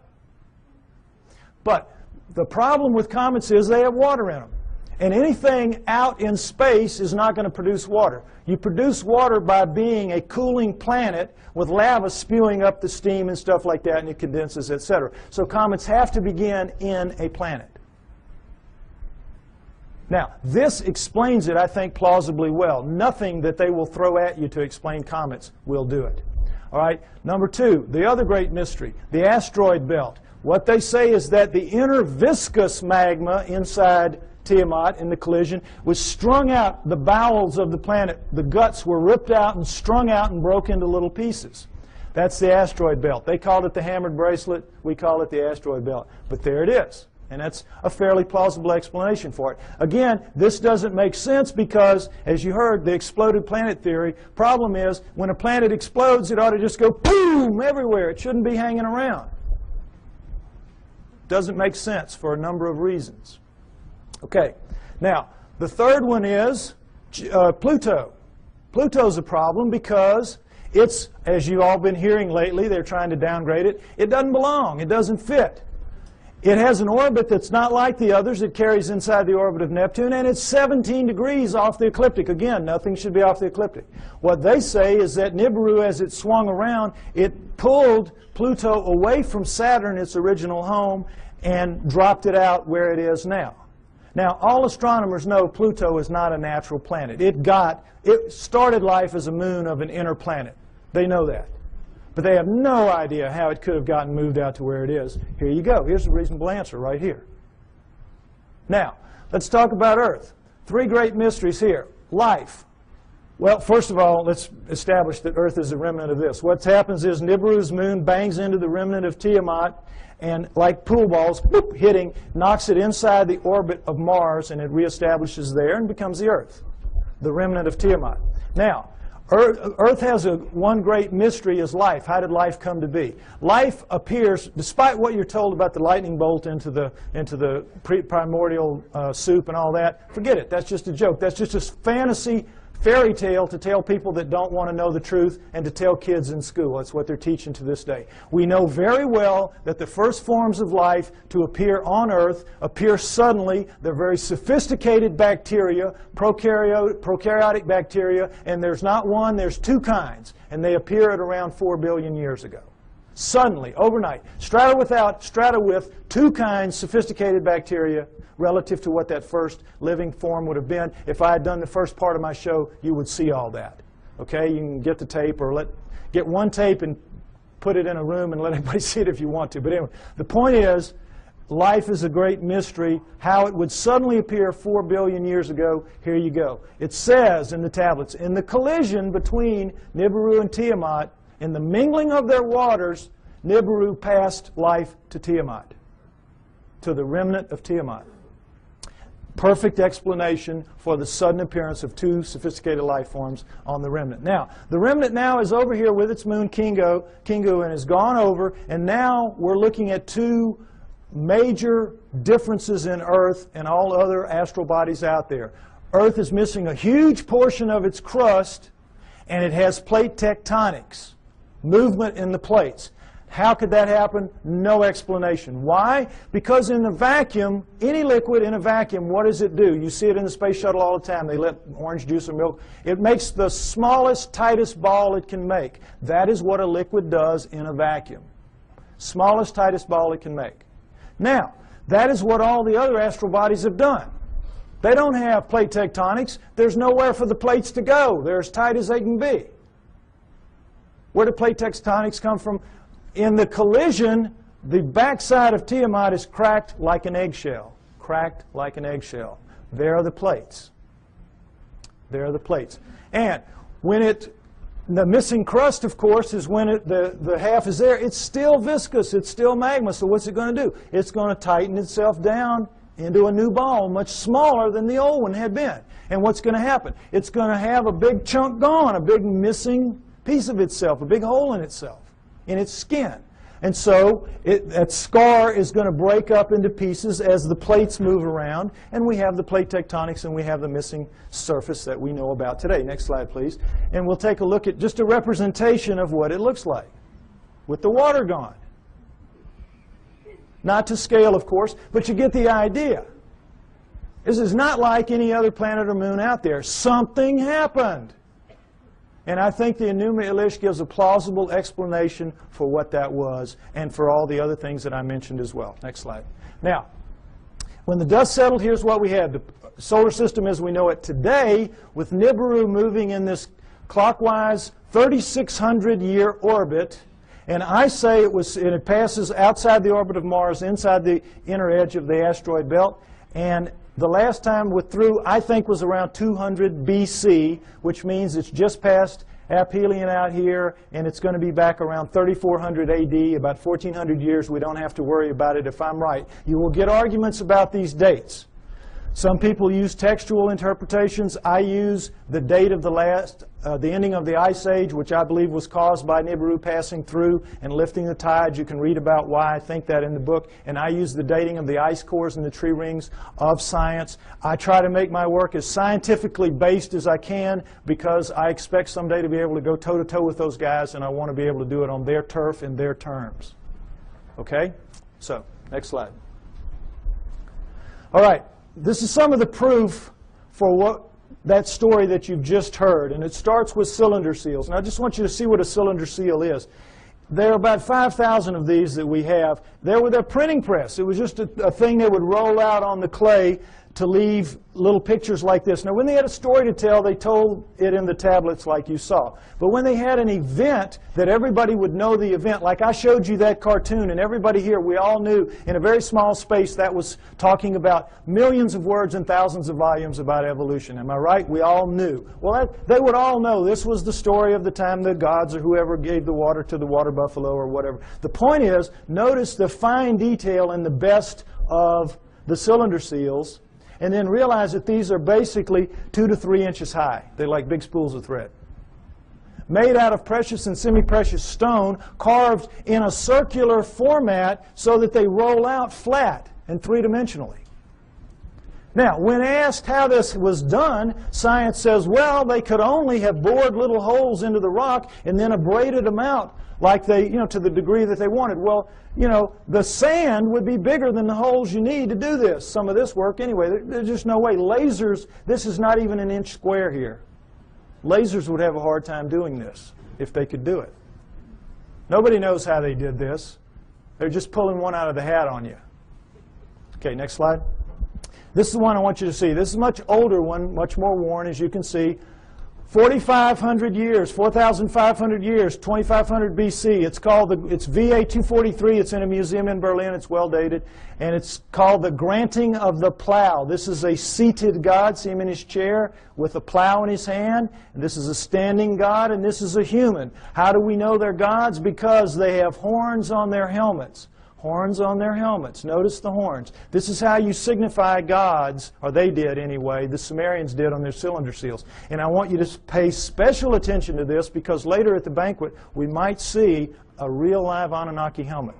But the problem with comets is they have water in them. And anything out in space is not going to produce water. You produce water by being a cooling planet with lava spewing up the steam and stuff like that, and it condenses, etc. So comets have to begin in a planet. Now, this explains it, I think, plausibly well. Nothing that they will throw at you to explain comets will do it. All right. Number 2, the other great mystery, the asteroid belt. What they say is that the inner viscous magma inside Tiamat in the collision was strung out the bowels of the planet. The guts were ripped out and strung out and broke into little pieces. That's the asteroid belt. They called it the hammered bracelet. We call it the asteroid belt. But there it is. And that's a fairly plausible explanation for it. Again, this doesn't make sense because, as you heard, the exploded planet theory. Problem is, when a planet explodes, it ought to just go boom everywhere. It shouldn't be hanging around. Doesn't make sense for a number of reasons. Okay. Now, the third one is Pluto. Pluto's a problem because it's, as you've all been hearing lately, they're trying to downgrade it. It doesn't belong. It doesn't fit. It has an orbit that's not like the others. It carries inside the orbit of Neptune, and it's 17 degrees off the ecliptic. Again, nothing should be off the ecliptic. What they say is that Nibiru, as it swung around, it pulled Pluto away from Saturn, its original home, and dropped it out where it is now. Now, all astronomers know Pluto is not a natural planet. It started life as a moon of an inner planet. They know that. But they have no idea how it could have gotten moved out to where it is. Here you go. Here's a reasonable answer right here. Now, let's talk about Earth. Three great mysteries here. Life. Well, first of all, let's establish that Earth is a remnant of this. What happens is Nibiru's moon bangs into the remnant of Tiamat, and like pool balls, boop, hitting, knocks it inside the orbit of Mars, and it reestablishes there and becomes the Earth, the remnant of Tiamat. Now, Earth has one great mystery is life. How did life come to be? Life appears, despite what you're told about the lightning bolt into the primordial soup and all that, forget it. That's just a joke. That's just a fantasy fairy tale to tell people that don't want to know the truth and to tell kids in school. That's what they're teaching to this day. We know very well that the first forms of life to appear on Earth appear suddenly. They're very sophisticated bacteria, prokaryotic bacteria, and there's not one, there's two kinds, and they appear at around 4 billion years ago. Suddenly, overnight, strata with two kinds, sophisticated bacteria, relative to what that first living form would have been. If I had done the first part of my show, you would see all that. Okay, you can get the tape or get one tape and put it in a room and let everybody see it if you want to. But anyway, the point is, life is a great mystery. How it would suddenly appear 4 billion years ago, here you go. It says in the tablets, in the collision between Nibiru and Tiamat, in the mingling of their waters, Nibiru passed life to Tiamat, to the remnant of Tiamat. Perfect explanation for the sudden appearance of two sophisticated life forms on the remnant. Now, the remnant now is over here with its moon Kingu and has gone over, and now we're looking at two major differences in Earth and all other astral bodies out there. Earth is missing a huge portion of its crust, and it has plate tectonics, movement in the plates. How could that happen? No explanation. Why? Because in the vacuum, any liquid in a vacuum, what does it do? You see it in the space shuttle all the time. They let orange juice or milk. It makes the smallest, tightest ball it can make. That is what a liquid does in a vacuum. Smallest, tightest ball it can make. Now, that is what all the other astral bodies have done. They don't have plate tectonics. There's nowhere for the plates to go. They're as tight as they can be. Where do plate tectonics come from? In the collision, the backside of Tiamat is cracked like an eggshell. Cracked like an eggshell. There are the plates. There are the plates. And when the missing crust, of course, is when the half is there. It's still viscous. It's still magma. So what's it going to do? It's going to tighten itself down into a new ball, much smaller than the old one had been. And what's going to happen? It's going to have a big chunk gone, a big missing piece of itself, a big hole in itself, in its skin. And so that scar is going to break up into pieces as the plates move around, and we have the plate tectonics and we have the missing surface that we know about today. Next slide, please. And we'll take a look at just a representation of what it looks like with the water gone. Not to scale, of course, but you get the idea. This is not like any other planet or moon out there. Something happened. And I think the Enuma Elish gives a plausible explanation for what that was and for all the other things that I mentioned as well. Next slide. Now, when the dust settled, here's what we had. The solar system as we know it today, with Nibiru moving in this clockwise 3,600-year orbit. And I say it passes outside the orbit of Mars, inside the inner edge of the asteroid belt. And the last time through, I think, was around 200 BC, which means it's just past aphelion out here, and it's going to be back around 3400 AD, about 1400 years. We don't have to worry about it if I'm right. You will get arguments about these dates. Some people use textual interpretations. I use the date of the ending of the Ice Age, which I believe was caused by Nibiru passing through and lifting the tides. You can read about why I think that in the book. And I use the dating of the ice cores and the tree rings of science. I try to make my work as scientifically based as I can because I expect someday to be able to go toe-to-toe with those guys, and I want to be able to do it on their turf in their terms. Okay? So, next slide. All right. This is some of the proof for that story that you've just heard, and it starts with cylinder seals. And I just want you to see what a cylinder seal is. There are about 5,000 of these that we have. They're with a printing press. It was just a thing they would roll out on the clay to leave little pictures like this. Now, when they had a story to tell, they told it in the tablets like you saw. But when they had an event that everybody would know the event, like I showed you that cartoon, and everybody here, we all knew in a very small space that was talking about millions of words and thousands of volumes about evolution. Am I right? We all knew. Well, they would all know this was the story of the time the gods or whoever gave the water to the water buffalo or whatever. The point is, notice the fine detail in the best of the cylinder seals, and then realize that these are basically 2 to 3 inches high. They're like big spools of thread. Made out of precious and semi-precious stone, carved in a circular format so that they roll out flat and three-dimensionally. Now, when asked how this was done, science says, well, they could only have bored little holes into the rock and then abraded them out like they, to the degree that they wanted. Well, the sand would be bigger than the holes you need to do this. Some of this work anyway. There's just no way. Lasers, this is not even an inch square here. Lasers would have a hard time doing this if they could do it. Nobody knows how they did this. They're just pulling one out of the hat on you. Okay, next slide. This is the one I want you to see. This is a much older one, much more worn, as you can see. 4,500 years, 4,500 years, 2,500 BC. It's called it's VA 243. It's in a museum in Berlin. It's well dated. And it's called the Granting of the Plow. This is a seated god. See him in his chair with a plow in his hand. And this is a standing god, and this is a human. How do we know they're gods? Because they have horns on their helmets. Horns on their helmets. Notice the horns. This is how you signify gods, or they did anyway, the Sumerians did on their cylinder seals. And I want you to pay special attention to this because later at the banquet we might see a real live Anunnaki helmet.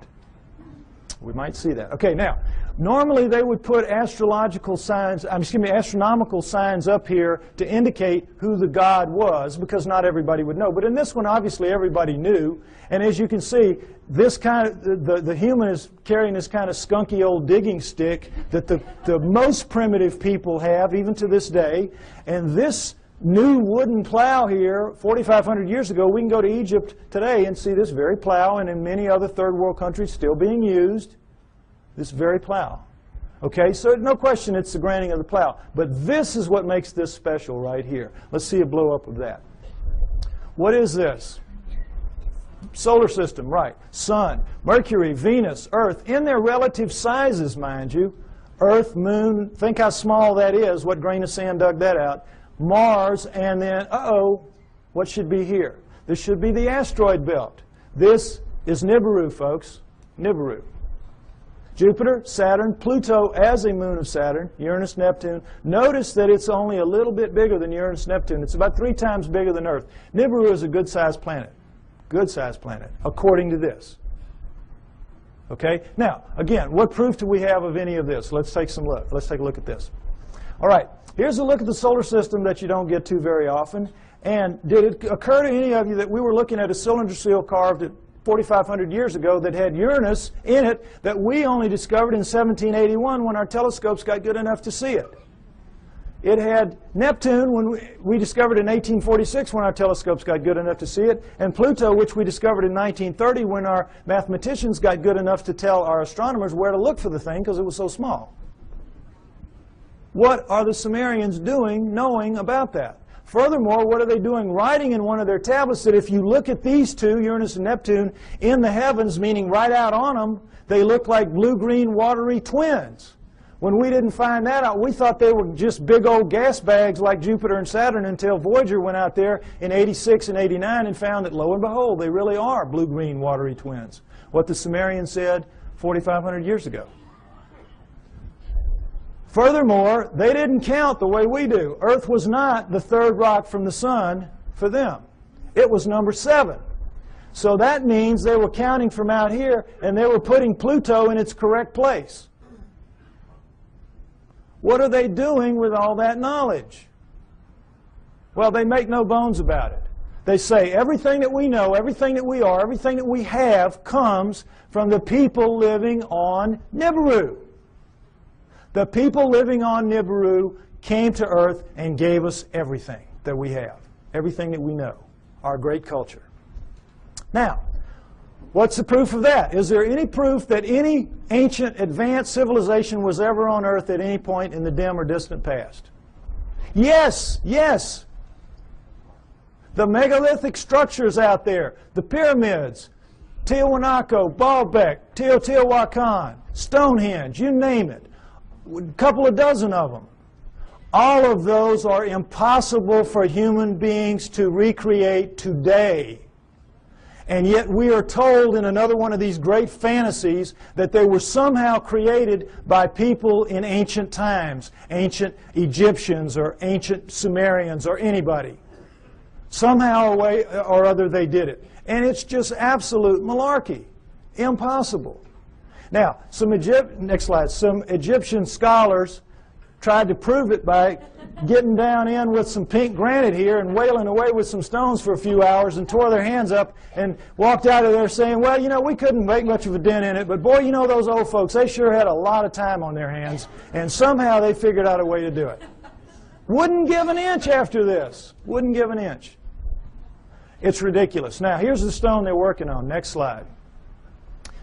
We might see that. Okay, now, normally they would put astronomical signs up here to indicate who the god was because not everybody would know. But in this one, obviously, everybody knew. And as you can see, this the human is carrying this kind of skunky old digging stick that the most primitive people have, even to this day. And this new wooden plow here, 4,500 years ago, we can go to Egypt today and see this very plow, and in many other third world countries still being used, this very plow. Okay, so no question it's the granting of the plow. But this is what makes this special right here. Let's see a blow up of that. What is this? Solar system, right. Sun, Mercury, Venus, Earth, in their relative sizes, mind you. Earth, Moon, think how small that is. What grain of sand dug that out? Mars, and then, what should be here? This should be the asteroid belt. This is Nibiru, folks. Nibiru. Jupiter, Saturn, Pluto as a moon of Saturn, Uranus, Neptune. Notice that it's only a little bit bigger than Uranus, Neptune. It's about 3 times bigger than Earth. Nibiru is a good-sized planet. Good-sized planet, according to this. Okay? Now, again, what proof do we have of any of this? Let's take some look. Let's take a look at this. All right. Here's a look at the solar system that you don't get to very often. And did it occur to any of you that we were looking at a cylinder seal carved at 4,500 years ago that had Uranus in it that we only discovered in 1781 when our telescopes got good enough to see it? It had Neptune when we discovered in 1846 when our telescopes got good enough to see it, and Pluto, which we discovered in 1930 when our mathematicians got good enough to tell our astronomers where to look for the thing because it was so small. What are the Sumerians doing knowing about that? Furthermore, what are they doing writing in one of their tablets that if you look at these two, Uranus and Neptune, in the heavens, meaning right out on them, they look like blue-green watery twins. When we didn't find that out, we thought they were just big old gas bags like Jupiter and Saturn until Voyager went out there in 86 and 89 and found that, lo and behold, they really are blue-green watery twins. What the Sumerians said 4,500 years ago. Furthermore, they didn't count the way we do. Earth was not the third rock from the sun for them. It was number 7. So that means they were counting from out here, and they were putting Pluto in its correct place. What are they doing with all that knowledge? Well, they make no bones about it. They say everything that we know, everything that we are, everything that we have comes from the people living on Nibiru. The people living on Nibiru came to Earth and gave us everything that we have, everything that we know, our great culture. Now, what's the proof of that? Is there any proof that any ancient advanced civilization was ever on Earth at any point in the dim or distant past? Yes, yes. The megalithic structures out there, the pyramids, Tiwanaku, Baalbek, Teotihuacan, Stonehenge, you name it, a couple of dozen of them. All of those are impossible for human beings to recreate today. And yet we are told in another one of these great fantasies that they were somehow created by people in ancient times, ancient Egyptians or ancient Sumerians or anybody. Somehow or way or other they did it. And it's just absolute malarkey. Impossible. Now, next slide. Some Egyptian scholars tried to prove it by getting down in with some pink granite here and wailing away with some stones for a few hours and tore their hands up and walked out of there saying, well, you know, we couldn't make much of a dent in it, but boy, you know, those old folks, they sure had a lot of time on their hands, and somehow they figured out a way to do it. Wouldn't give an inch after this. Wouldn't give an inch. It's ridiculous. Now, here's the stone they're working on. Next slide.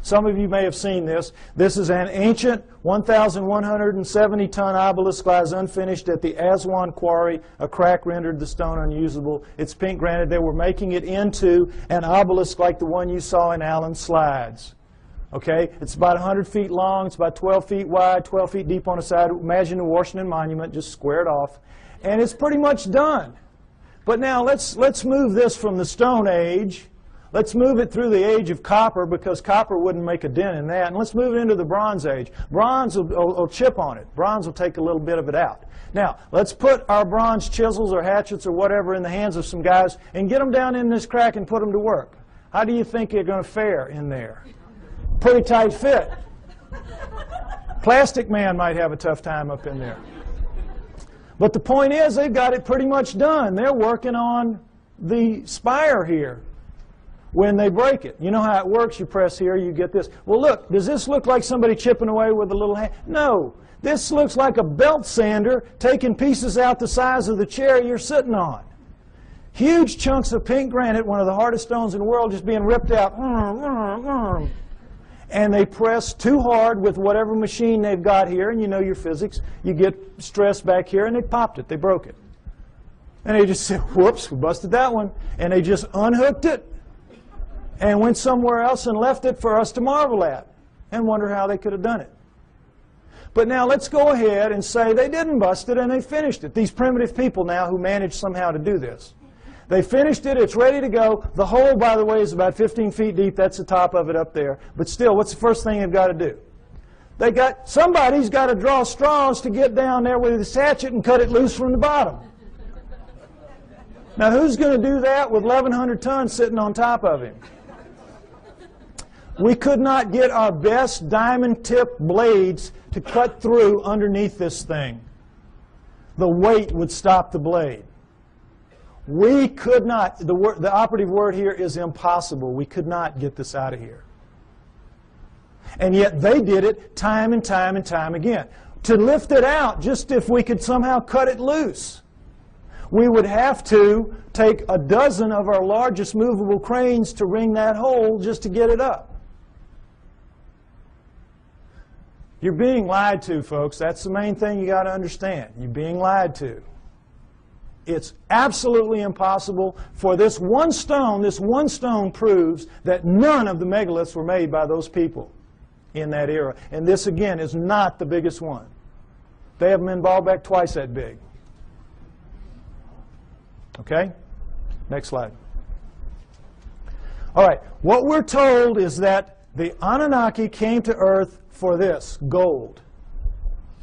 Some of you may have seen this. This is an ancient 1,170-ton obelisk lies unfinished at the Aswan quarry. A crack rendered the stone unusable. It's pink granite. They were making it into an obelisk like the one you saw in Allen's slides. Okay? It's about 100 feet long. It's about 12 feet wide, 12 feet deep on the side. Imagine the Washington Monument, just squared off. And it's pretty much done. But now let's move this from the Stone Age. Let's move it through the age of copper, because copper wouldn't make a dent in that. And let's move it into the Bronze Age. Bronze will chip on it. Bronze will take a little bit of it out. Now, let's put our bronze chisels or hatchets or whatever in the hands of some guys and get them down in this crack and put them to work. How do you think they're going to fare in there? Pretty tight fit. Plastic Man might have a tough time up in there. But the point is, they've got it pretty much done. They're working on the spire here. When they break it, you know how it works. You press here, you get this. Well, look, does this look like somebody chipping away with a little hand? No. This looks like a belt sander taking pieces out the size of the chair you're sitting on. Huge chunks of pink granite, one of the hardest stones in the world, just being ripped out. And they press too hard with whatever machine they've got here, and you know your physics. You get stress back here, and they popped it. They broke it. And they just said, whoops, we busted that one. And they just unhooked it and went somewhere else and left it for us to marvel at and wonder how they could have done it. But now let's go ahead and say they didn't bust it and they finished it. These primitive people now who managed somehow to do this. They finished it. It's ready to go. The hole, by the way, is about 15 feet deep. That's the top of it up there. But still, what's the first thing they've got to do? Somebody's got to draw straws to get down there with his hatchet and cut it loose from the bottom. Now, who's going to do that with 1,100 tons sitting on top of him? We could not get our best diamond-tipped blades to cut through underneath this thing. The weight would stop the blade. We could not, the operative word here is impossible. We could not get this out of here. And yet they did it time and time and time again. To lift it out, just if we could somehow cut it loose, we would have to take a dozen of our largest movable cranes to wring that hole just to get it up. You're being lied to, folks. That's the main thing you got to understand. You're being lied to. It's absolutely impossible for this one stone. This one stone proves that none of the megaliths were made by those people in that era. And this, again, is not the biggest one. They have them in Baalbek twice that big. Okay? Next slide. All right. What we're told is that the Anunnaki came to Earth for this, gold.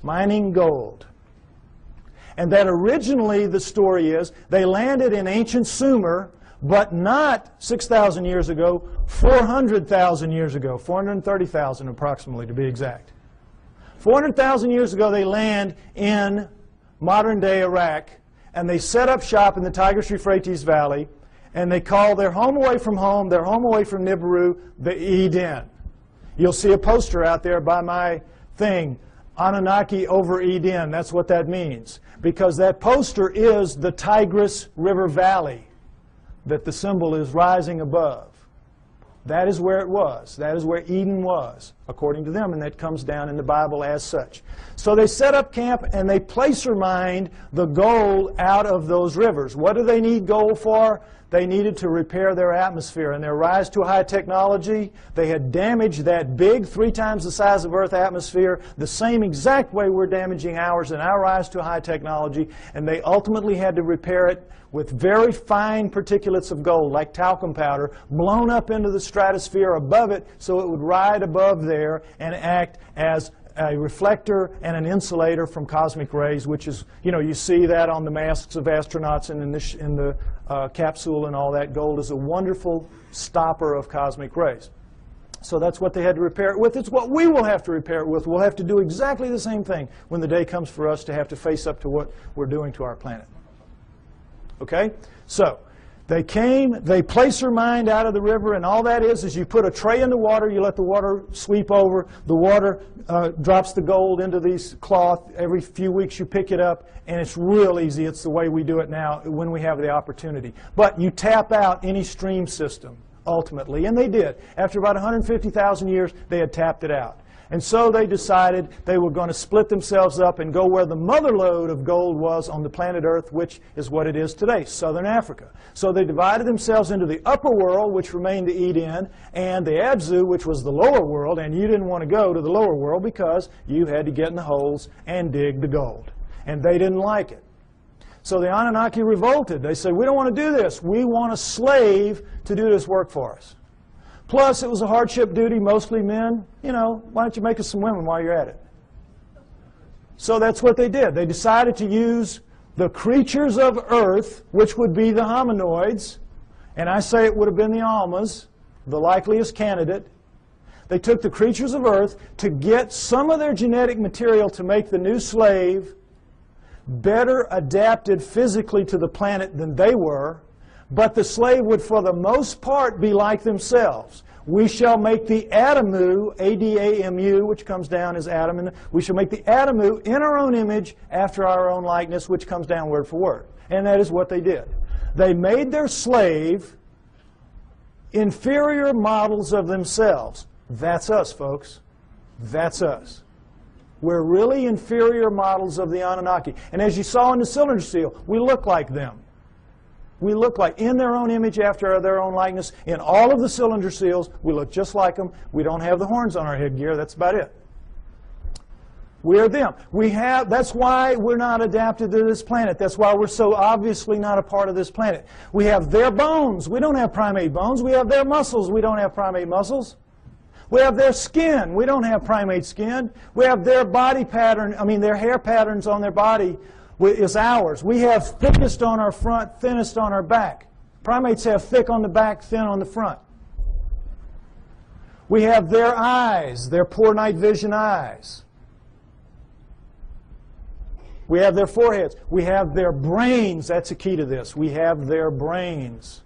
mining gold. And that originally, the story is, they landed in ancient Sumer, but not 6,000 years ago, 400,000 years ago, 430,000 approximately to be exact. 400,000 years ago, they land in modern-day Iraq, and they set up shop in the Tigris-Euphrates Valley, and they call their home away from home, their home away from Nibiru, the Eden. You'll see a poster out there by my thing, Anunnaki over Eden. That's what that means, because that poster is the Tigris River Valley that the symbol is rising above. That is where it was. That is where Eden was, according to them, and that comes down in the Bible as such. So they set up camp and they placer mined the gold out of those rivers. What do they need gold for? They needed to repair their atmosphere. In their rise to high technology, they had damaged that big, 3 times the size of Earth atmosphere, the same exact way we're damaging ours in our rise to high technology, and they ultimately had to repair it with very fine particulates of gold, like talcum powder, blown up into the stratosphere above it so it would ride above there and act as a reflector and an insulator from cosmic rays, which is, you see that on the masks of astronauts and in the capsule and all that. Gold is a wonderful stopper of cosmic rays. So that's what they had to repair it with. It's what we will have to repair it with. We'll have to do exactly the same thing when the day comes for us to have to face up to what we're doing to our planet. Okay? So they came, they placer mined out of the river, and all that is you put a tray in the water, you let the water sweep over, the water drops the gold into these cloth. Every few weeks you pick it up, and it's real easy. It's the way we do it now when we have the opportunity. But you tap out any stream system, ultimately, and they did. After about 150,000 years, they had tapped it out. And so they decided they were going to split themselves up and go where the mother lode of gold was on the planet Earth, which is what it is today, southern Africa. So they divided themselves into the upper world, which remained the Eden, and the Abzu, which was the lower world, and you didn't want to go to the lower world because you had to get in the holes and dig the gold. And they didn't like it. So the Anunnaki revolted. They said, we don't want to do this. We want a slave to do this work for us. Plus, it was a hardship duty, mostly men. Why don't you make us some women while you're at it? So that's what they did. They decided to use the creatures of Earth, which would be the hominoids, and I say it would have been the Almas, the likeliest candidate. They took the creatures of Earth to get some of their genetic material to make the new slave better adapted physically to the planet than they were, but the slave would, for the most part, be like themselves. We shall make the Adamu, A-D-A-M-U, which comes down as Adam, and we shall make the Adamu in our own image, after our own likeness, which comes down word for word. And that is what they did. They made their slave inferior models of themselves. That's us, folks. That's us. We're really inferior models of the Anunnaki. And as you saw in the cylinder seal, we look like them. We look like, in their own image, after their own likeness. In all of the cylinder seals, we look just like them. We don't have the horns on our headgear. That's about it. We are them. That's why we're not adapted to this planet. That's why we're so obviously not a part of this planet. We have their bones. We don't have primate bones. We have their muscles. We don't have primate muscles. We have their skin. We don't have primate skin. We have their body pattern, their hair patterns on their body is ours. We have thickest on our front, thinnest on our back. Primates have thick on the back, thin on the front. We have their eyes, their poor night vision eyes. We have their foreheads. We have their brains. That's a key to this. We have their brains.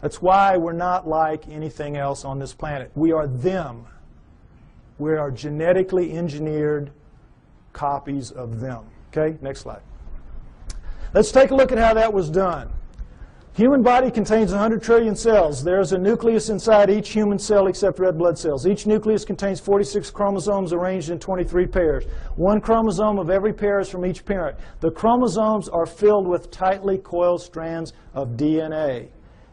That's why we're not like anything else on this planet. We are them. We are genetically engineered copies of them. Okay, next slide. Let's take a look at how that was done. Human body contains 100 trillion cells. There's a nucleus inside each human cell except red blood cells. Each nucleus contains 46 chromosomes arranged in 23 pairs. One chromosome of every pair is from each parent. The chromosomes are filled with tightly coiled strands of DNA.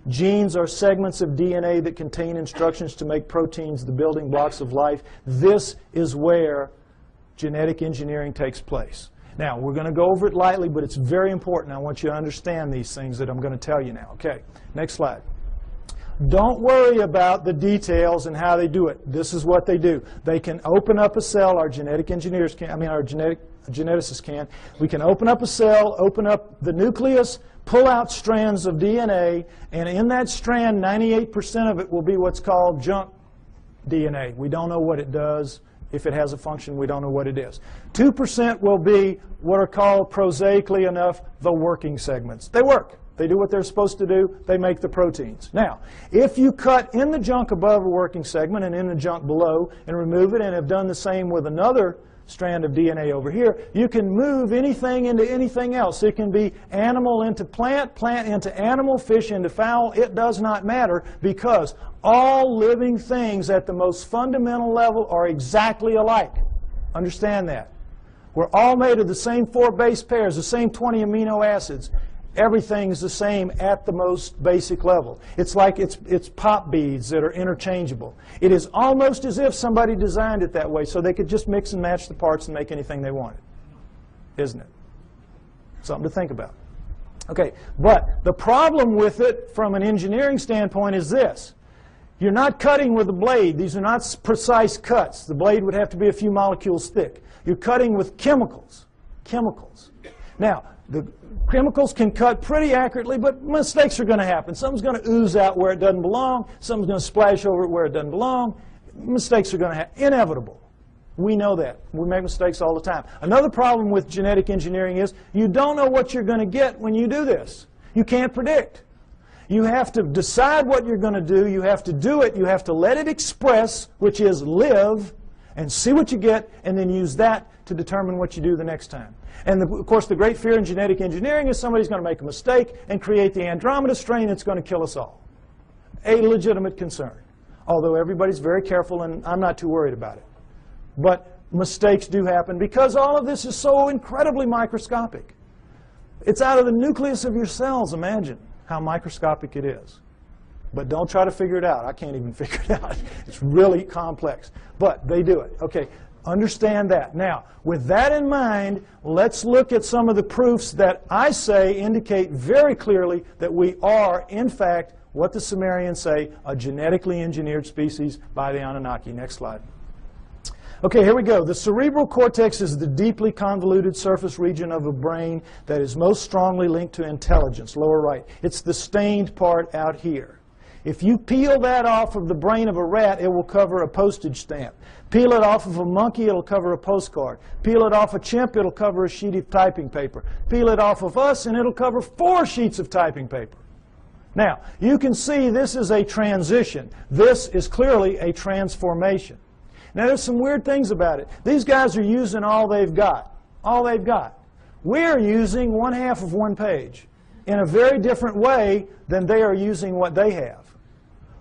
Genes are segments of DNA that contain instructions to make proteins, the building blocks of life. This is where genetic engineering takes place. Now, we're going to go over it lightly, but it's very important. I want you to understand these things that I'm going to tell you now. Okay, next slide. Don't worry about the details and how they do it. This is what they do. They can open up a cell, our genetic engineers can, our geneticists can. We can open up a cell, open up the nucleus, pull out strands of DNA, and in that strand, 98% of it will be what's called junk DNA. We don't know what it does. If it has a function, we don't know what it is. 2% will be what are called, prosaically enough, the working segments. They work. They do what they're supposed to do. They make the proteins. Now, if you cut in the junk above a working segment and in the junk below and remove it and have done the same with another strand of DNA over here, you can move anything into anything else. It can be animal into plant, plant into animal, fish into fowl. It does not matter because all living things at the most fundamental level are exactly alike. Understand that. We're all made of the same 4 base pairs, the same 20 amino acids. Everything is the same at the most basic level. It's like it's pop beads that are interchangeable. It is almost as if somebody designed it that way so they could just mix and match the parts and make anything they wanted. Isn't it? Something to think about. Okay, but the problem with it from an engineering standpoint is this. You're not cutting with a blade. These are not precise cuts. The blade would have to be a few molecules thick. You're cutting with chemicals. Chemicals. Now, the chemicals can cut pretty accurately, but mistakes are going to happen. Something's going to ooze out where it doesn't belong. Something's going to splash over it where it doesn't belong. Mistakes are going to happen. Inevitable. We know that. We make mistakes all the time. Another problem with genetic engineering is you don't know what you're going to get when you do this. You can't predict. You have to decide what you're going to do. You have to do it. You have to let it express, which is live, and see what you get, and then use that to determine what you do the next time. And of course, the great fear in genetic engineering is somebody's going to make a mistake and create the Andromeda strain that's going to kill us all. A legitimate concern. Although everybody's very careful, and I'm not too worried about it. But mistakes do happen because all of this is so incredibly microscopic. It's out of the nucleus of your cells. Imagine how microscopic it is. But don't try to figure it out. I can't even figure it out. It's really complex. But they do it. Okay, understand that. Now, with that in mind, let's look at some of the proofs that I say indicate very clearly that we are, in fact, what the Sumerians say, a genetically engineered species by the Anunnaki. Next slide. Okay, here we go. The cerebral cortex is the deeply convoluted surface region of a brain that is most strongly linked to intelligence, lower right. It's the stained part out here. If you peel that off of the brain of a rat, it will cover a postage stamp. Peel it off of a monkey, it'll cover a postcard. Peel it off a chimp, it'll cover a sheet of typing paper. Peel it off of us, and it'll cover 4 sheets of typing paper. Now, you can see this is a transition. This is clearly a transformation. Now, there's some weird things about it. These guys are using all they've got. All they've got. We're using 1/2 of 1 page in a very different way than they are using what they have.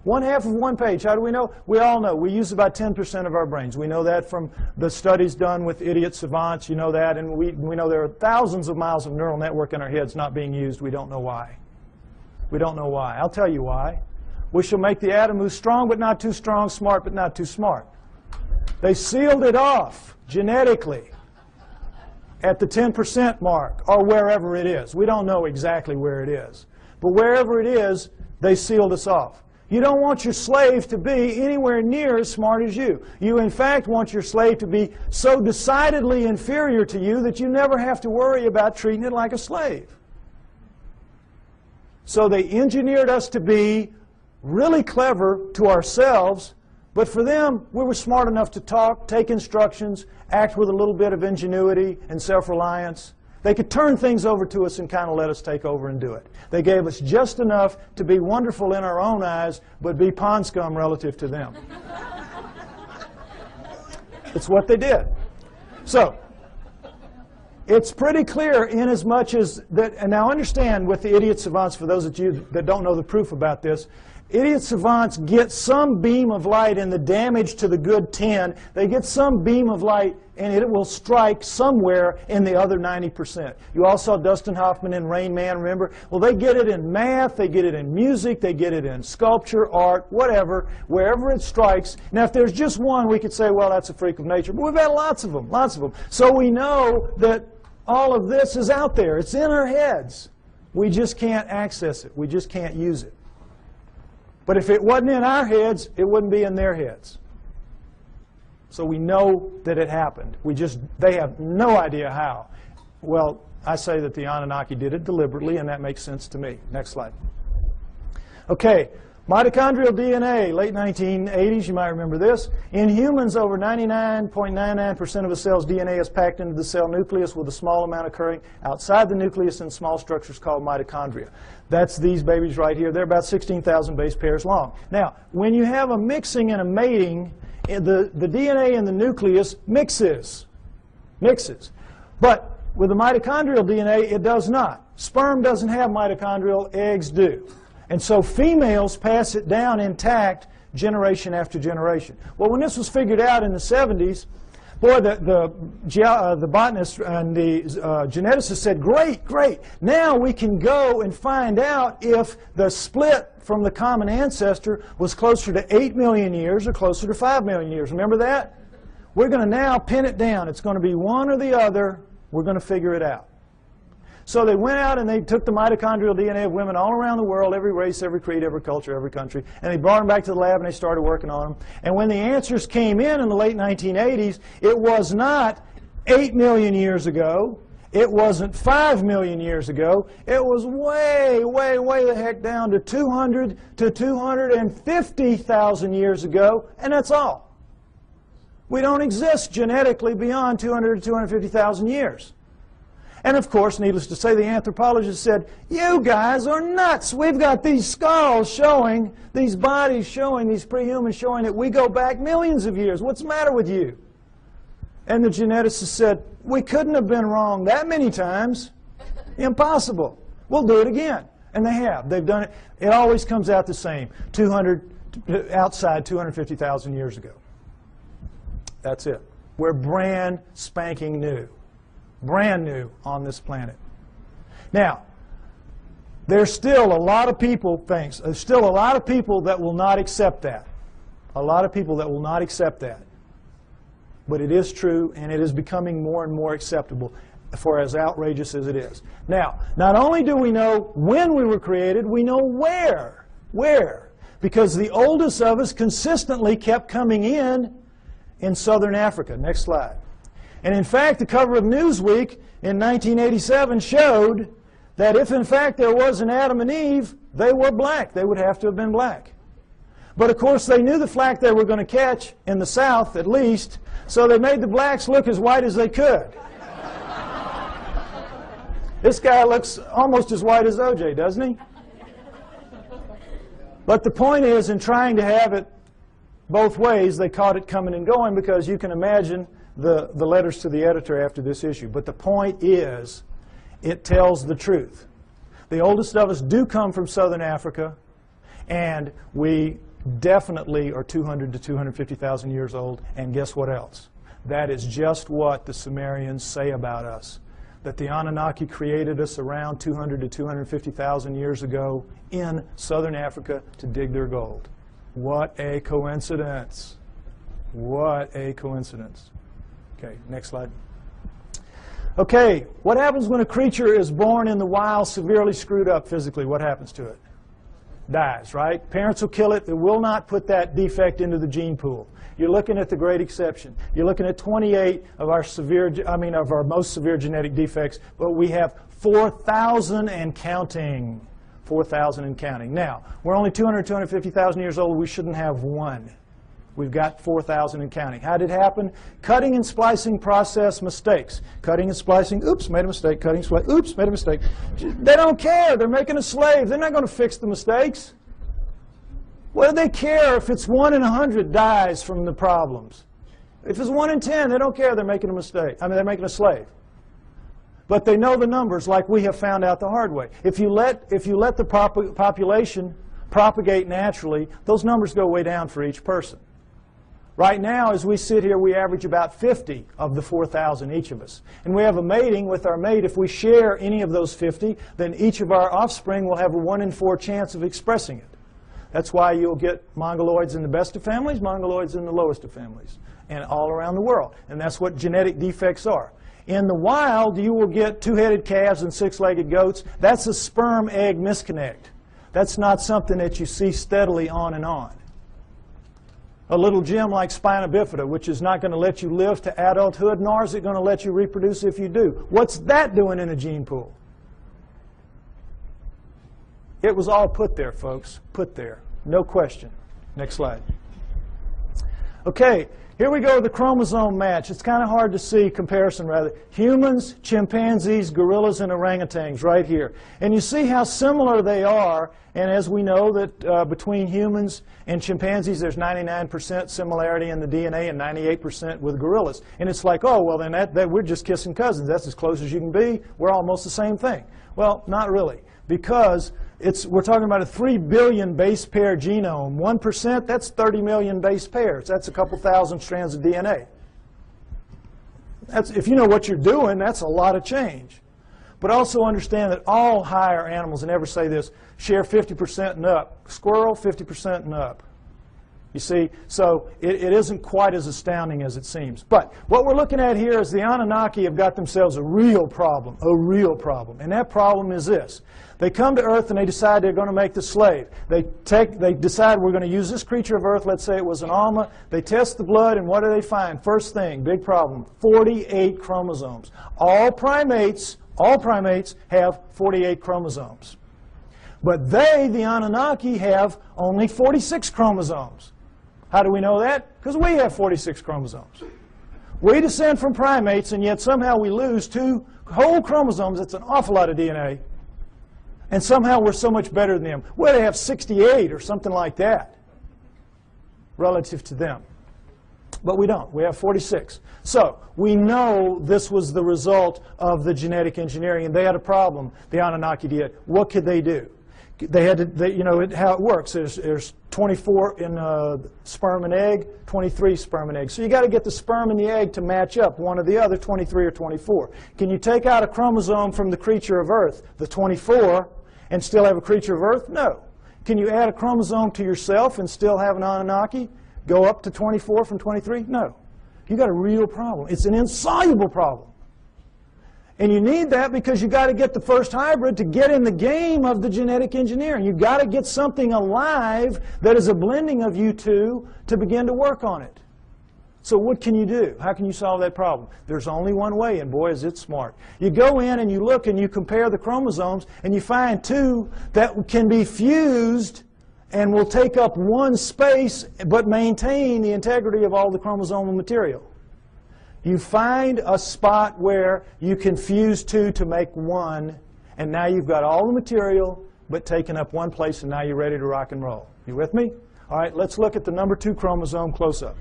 1/2 of 1 page. How do we know? We all know. We use about 10% of our brains. We know that from the studies done with idiot savants. You know that. And we know there are thousands of miles of neural network in our heads not being used. We don't know why. We don't know why. I'll tell you why. We shall make the atom who's strong but not too strong, smart but not too smart. They sealed it off genetically at the 10% mark or wherever it is. We don't know exactly where it is. But wherever it is, they sealed us off. You don't want your slave to be anywhere near as smart as you. You, in fact, want your slave to be so decidedly inferior to you that you never have to worry about treating it like a slave. So they engineered us to be really clever to ourselves, but for them, we were smart enough to talk, take instructions, act with a little bit of ingenuity and self-reliance. They could turn things over to us and kind of let us take over and do it. They gave us just enough to be wonderful in our own eyes, but be pond scum relative to them. It's what they did. So, it's pretty clear in as much as that, and now understand with the idiot savants, for those of you that don't know the proof about this, idiot savants get some beam of light in the damage to the good 10. They get some beam of light and it will strike somewhere in the other 90%. You all saw Dustin Hoffman in Rain Man, remember? Well, they get it in math, they get it in music, they get it in sculpture, art, whatever, wherever it strikes. Now, if there's just one, we could say, well, that's a freak of nature. But we've had lots of them, lots of them. So we know that all of this is out there. It's in our heads. We just can't access it. We just can't use it. But if it wasn't in our heads, it wouldn't be in their heads. So we know that it happened. They have no idea how. Well, I say that the Anunnaki did it deliberately, and that makes sense to me. Next slide. Okay, mitochondrial DNA, late 1980s, you might remember this. In humans, over 99.99% of a cell's DNA is packed into the cell nucleus, with a small amount occurring outside the nucleus in small structures called mitochondria. That's these babies right here. They're about 16,000 base pairs long. Now, when you have a mixing and a mating, the DNA in the nucleus mixes. But with the mitochondrial DNA, it does not. Sperm doesn't have mitochondrial, eggs do. And so females pass it down intact generation after generation. Well, when this was figured out in the 70s, boy, the botanists and the geneticists said, great, now we can go and find out if the split from the common ancestor was closer to 8 million years or closer to 5 million years. Remember that? We're going to now pin it down. It's going to be one or the other. We're going to figure it out. So they went out and they took the mitochondrial DNA of women all around the world, every race, every creed, every culture, every country, and they brought them back to the lab and they started working on them. And when the answers came in the late 1980s, it was not 8 million years ago. It wasn't 5 million years ago. It was way the heck down to 200 to 250,000 years ago, and that's all. We don't exist genetically beyond 200 to 250,000 years. And of course, needless to say, the anthropologists said, you guys are nuts. We've got these skulls showing, these bodies showing, these prehumans showing that we go back millions of years. What's the matter with you? And the geneticists said, we couldn't have been wrong that many times. Impossible. We'll do it again. And they have. They've done it. It always comes out the same. Outside 250,000 years ago. That's it. We're brand spanking new. Brand new on this planet. Now, there's still a lot of people, there's still a lot of people that will not accept that. A lot of people that will not accept that. But it is true, and it is becoming more and more acceptable, for as outrageous as it is. Now, not only do we know when we were created, we know where. Where? Because the oldest of us consistently kept coming in southern Africa. Next slide. And in fact, the cover of Newsweek in 1987 showed that if in fact there was an Adam and Eve, they were black. They would have to have been black. But of course they knew the flack they were going to catch, in the South at least, so they made the blacks look as white as they could. This guy looks almost as white as OJ, doesn't he? But the point is, in trying to have it both ways, they caught it coming and going, because you can imagine the letters to the editor after this issue. But the point is, it tells the truth. The oldest of us do come from southern Africa, and we definitely are 200 to 250,000 years old. And guess what else? That is just what the Sumerians say about us. That the Anunnaki created us around 200 to 250,000 years ago in southern Africa to dig their gold. What a coincidence. What a coincidence. Okay, next slide. Okay, what happens when a creature is born in the wild severely screwed up physically? What happens to it? Dies, right? Parents will kill it. They will not put that defect into the gene pool. You're looking at the great exception. You're looking at 28 of our most severe genetic defects, but we have 4,000 and counting. 4,000 and counting. Now, we're only 200, 250,000 years old. We shouldn't have one. We've got 4,000 and counting. How did it happen? Cutting and splicing process mistakes. Cutting and splicing, oops, made a mistake. Cutting, splicing, oops, made a mistake. They don't care. They're making a slave. They're not going to fix the mistakes. What do they care if it's 1 in 100 dies from the problems? If it's 1 in 10, they don't care. They're making a mistake. They're making a slave. But they know the numbers, like we have found out the hard way. If you let the population propagate naturally, those numbers go way down for each person. Right now, as we sit here, we average about 50 of the 4,000, each of us. And we have a mating with our mate. If we share any of those 50, then each of our offspring will have a 1 in 4 chance of expressing it. That's why you'll get mongoloids in the best of families, mongoloids in the lowest of families, and all around the world. And that's what genetic defects are. In the wild, you will get 2-headed calves and 6-legged goats. That's a sperm-egg misconnect. That's not something that you see steadily on and on. A little gem like spina bifida, which is not going to let you live to adulthood, nor is it going to let you reproduce if you do. What's that doing in a gene pool? It was all put there, folks. Put there. No question. Next slide. Okay, here we go with the chromosome match. It's kind of hard to see, comparison rather. Humans, chimpanzees, gorillas, and orangutans right here. And you see how similar they are. And as we know that between humans and chimpanzees, there's 99% similarity in the DNA and 98% with gorillas. And it's like, oh, well, then that we're just kissing cousins. That's as close as you can be. We're almost the same thing. Well, not really. Because we're talking about a 3 billion base pair genome. 1%, that's 30 million base pairs. That's a couple thousand strands of DNA. If you know what you're doing, that's a lot of change. But also understand that all higher animals, and never say this, share 50% and up. Squirrel, 50% and up. You see, so it isn't quite as astounding as it seems. But what we're looking at here is the Anunnaki have got themselves a real problem. And that problem is this. They come to Earth and they decide they're going to make the slave. They decide we're going to use this creature of Earth, let's say it was an Alma. They test the blood, and what do they find? First thing, big problem, 48 chromosomes. All primates have 48 chromosomes. But they, the Anunnaki, have only 46 chromosomes. How do we know that? Because we have 46 chromosomes. We descend from primates, and yet somehow we lose 2 whole chromosomes. That's an awful lot of DNA. And somehow we're so much better than them. Well, they have 68 or something like that relative to them. But we don't. We have 46. So we know this was the result of the genetic engineering, and they had a problem, the Anunnaki did. What could they do? They had to, you know, how it works. There's 24 in sperm and egg, 23 sperm and egg. So you got to get the sperm and the egg to match up, one or the other, 23 or 24. Can you take out a chromosome from the creature of Earth, the 24, and still have a creature of Earth? No. Can you add a chromosome to yourself and still have an Anunnaki? Go up to 24 from 23? No. You got a real problem. It's an insoluble problem. And you need that because you got to get the first hybrid to get in the game of the genetic engineering. You got to get something alive that is a blending of you two to begin to work on it. So what can you do? How can you solve that problem? There's only one way, and boy, is it smart. You go in and you look and you compare the chromosomes, and you find 2 that can be fused and will take up one space but maintain the integrity of all the chromosomal material. You find a spot where you can fuse 2 to make 1, and now you've got all the material but taken up one place, and now you're ready to rock and roll. You with me? All right, let's look at the number 2 chromosome close up.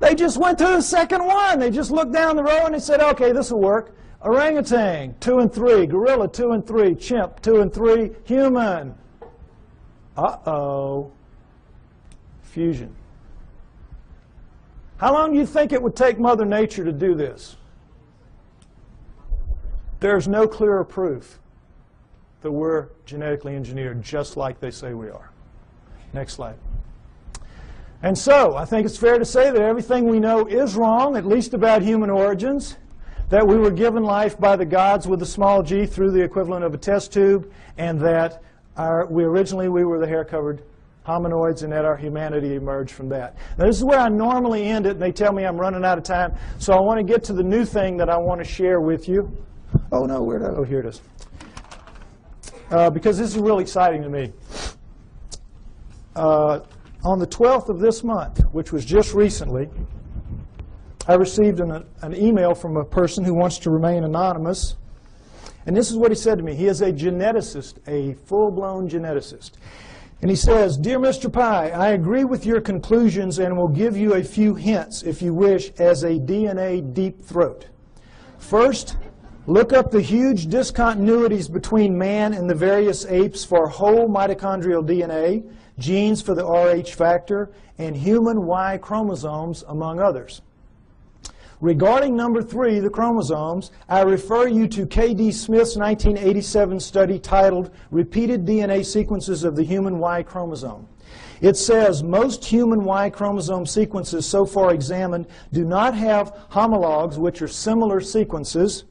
They just went to the second one. They just looked down the row and they said, okay, this will work. Orangutan, 2 and 3. Gorilla, 2 and 3. Chimp, 2 and 3. Human. Uh-oh. Fusion. How long do you think it would take Mother Nature to do this? There's no clearer proof that we're genetically engineered just like they say we are. Next slide. And so, I think it's fair to say that everything we know is wrong, at least about human origins, that we were given life by the gods with a small g through the equivalent of a test tube, and that we were the hair-covered hominoids, and that our humanity emerged from that. Now, this is where I normally end it, and they tell me I'm running out of time, so I want to get to the new thing that I want to share with you. Oh, no, where did I? Oh, here it is. Because this is really exciting to me. On the 12th of this month, which was just recently, I received an email from a person who wants to remain anonymous. And this is what he said to me. He is a geneticist, a full-blown geneticist. And he says, "Dear Mr. Pye, I agree with your conclusions and will give you a few hints, if you wish, as a DNA deep throat. First, look up the huge discontinuities between man and the various apes for whole mitochondrial DNA, genes for the Rh factor, and human Y chromosomes, among others. Regarding number 3, the chromosomes, I refer you to K.D. Smith's 1987 study titled Repeated DNA Sequences of the Human Y Chromosome. It says most human Y chromosome sequences so far examined do not have homologs, which are similar sequences,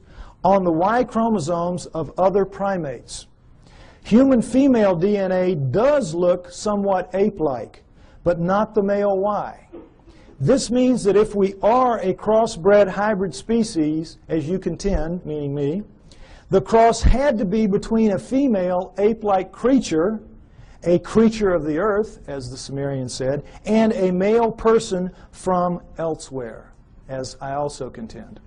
on the Y chromosomes of other primates. Human female DNA does look somewhat ape-like, but not the male Y. This means that if we are a crossbred hybrid species, as you contend, meaning me, the cross had to be between a female ape-like creature, a creature of the earth, as the Sumerians said, and a male person from elsewhere, as I also contend.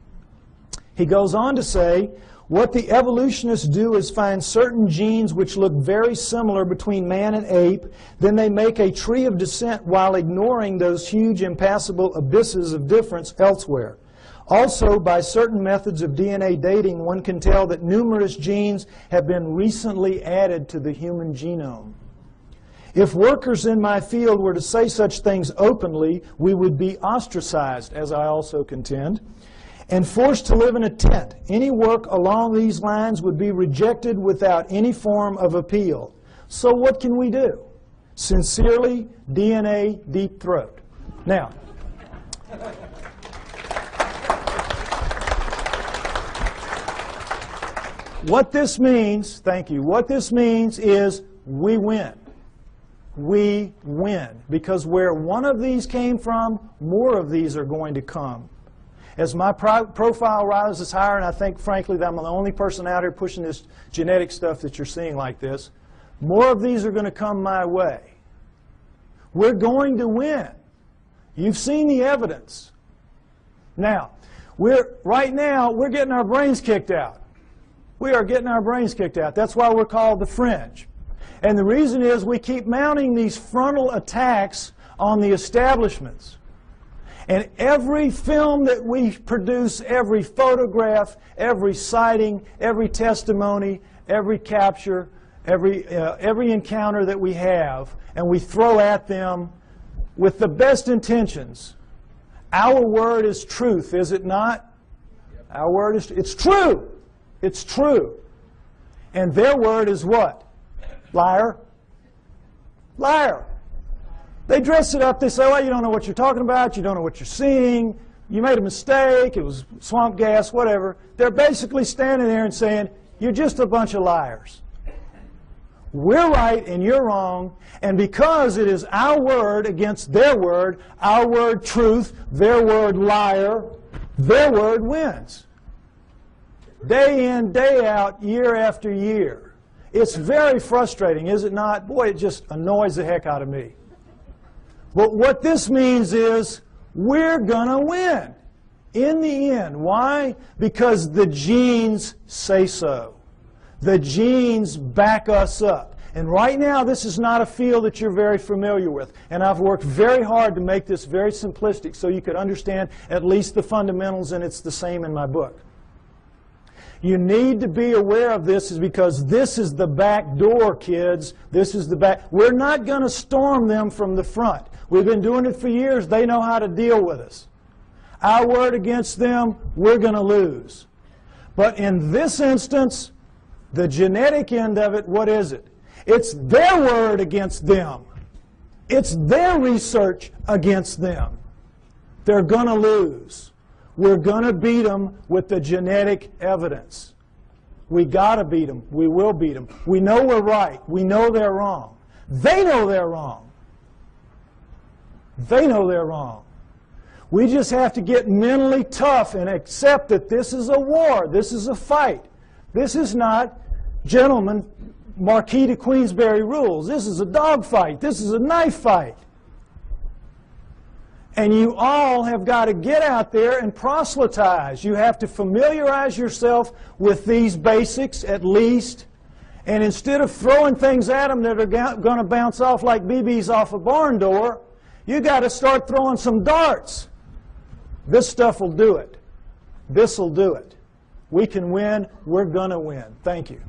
He goes on to say, what the evolutionists do is find certain genes which look very similar between man and ape, then they make a tree of descent while ignoring those huge impassable abysses of difference elsewhere. Also, by certain methods of DNA dating, one can tell that numerous genes have been recently added to the human genome. If workers in my field were to say such things openly, we would be ostracized, as I also contend, and forced to live in a tent. Any work along these lines would be rejected without any form of appeal. So what can we do? Sincerely, DNA Deep Throat. Now, what this means, thank you, what this means is we win. We win. Because where one of these came from, more of these are going to come. As my profile rises higher, and I think, frankly, that I'm the only person out here pushing this genetic stuff that you're seeing like this, more of these are going to come my way. We're going to win. You've seen the evidence. Now, right now, we're getting our brains kicked out. We are getting our brains kicked out. That's why we're called the fringe. And the reason is we keep mounting these frontal attacks on the establishments. And every film that we produce, every photograph, every sighting, every testimony, every capture, every encounter that we have, and we throw at them with the best intentions. Our word is truth, is it not? Our word is, it's true. It's true. And their word is what? Liar. Liar. They dress it up. They say, well, you don't know what you're talking about. You don't know what you're seeing. You made a mistake. It was swamp gas, whatever. They're basically standing there and saying, you're just a bunch of liars. We're right and you're wrong. And because it is our word against their word, our word truth, their word liar, their word wins. Day in, day out, year after year. It's very frustrating, is it not? Boy, it just annoys the heck out of me. But what this means is we're going to win in the end. Why? Because the genes say so. The genes back us up. And right now, this is not a field that you're very familiar with. And I've worked very hard to make this very simplistic so you could understand at least the fundamentals, and it's the same in my book. You need to be aware of this is because this is the back door, kids. This is the back. We're not going to storm them from the front. We've been doing it for years. They know how to deal with us. Our word against them, we're going to lose. But in this instance, the genetic end of it, what is it? It's their word against them. It's their research against them. They're going to lose. We're going to beat them with the genetic evidence. We got to beat them. We will beat them. We know we're right. We know they're wrong. They know they're wrong. They know they're wrong. We just have to get mentally tough and accept that this is a war. This is a fight. This is not, gentlemen, Marquis de Queensberry rules. This is a dog fight. This is a knife fight. And you all have got to get out there and proselytize. You have to familiarize yourself with these basics at least. And instead of throwing things at them that are going to bounce off like BBs off a barn door, you got to start throwing some darts. This stuff will do it. This will do it. We can win. We're going to win. Thank you.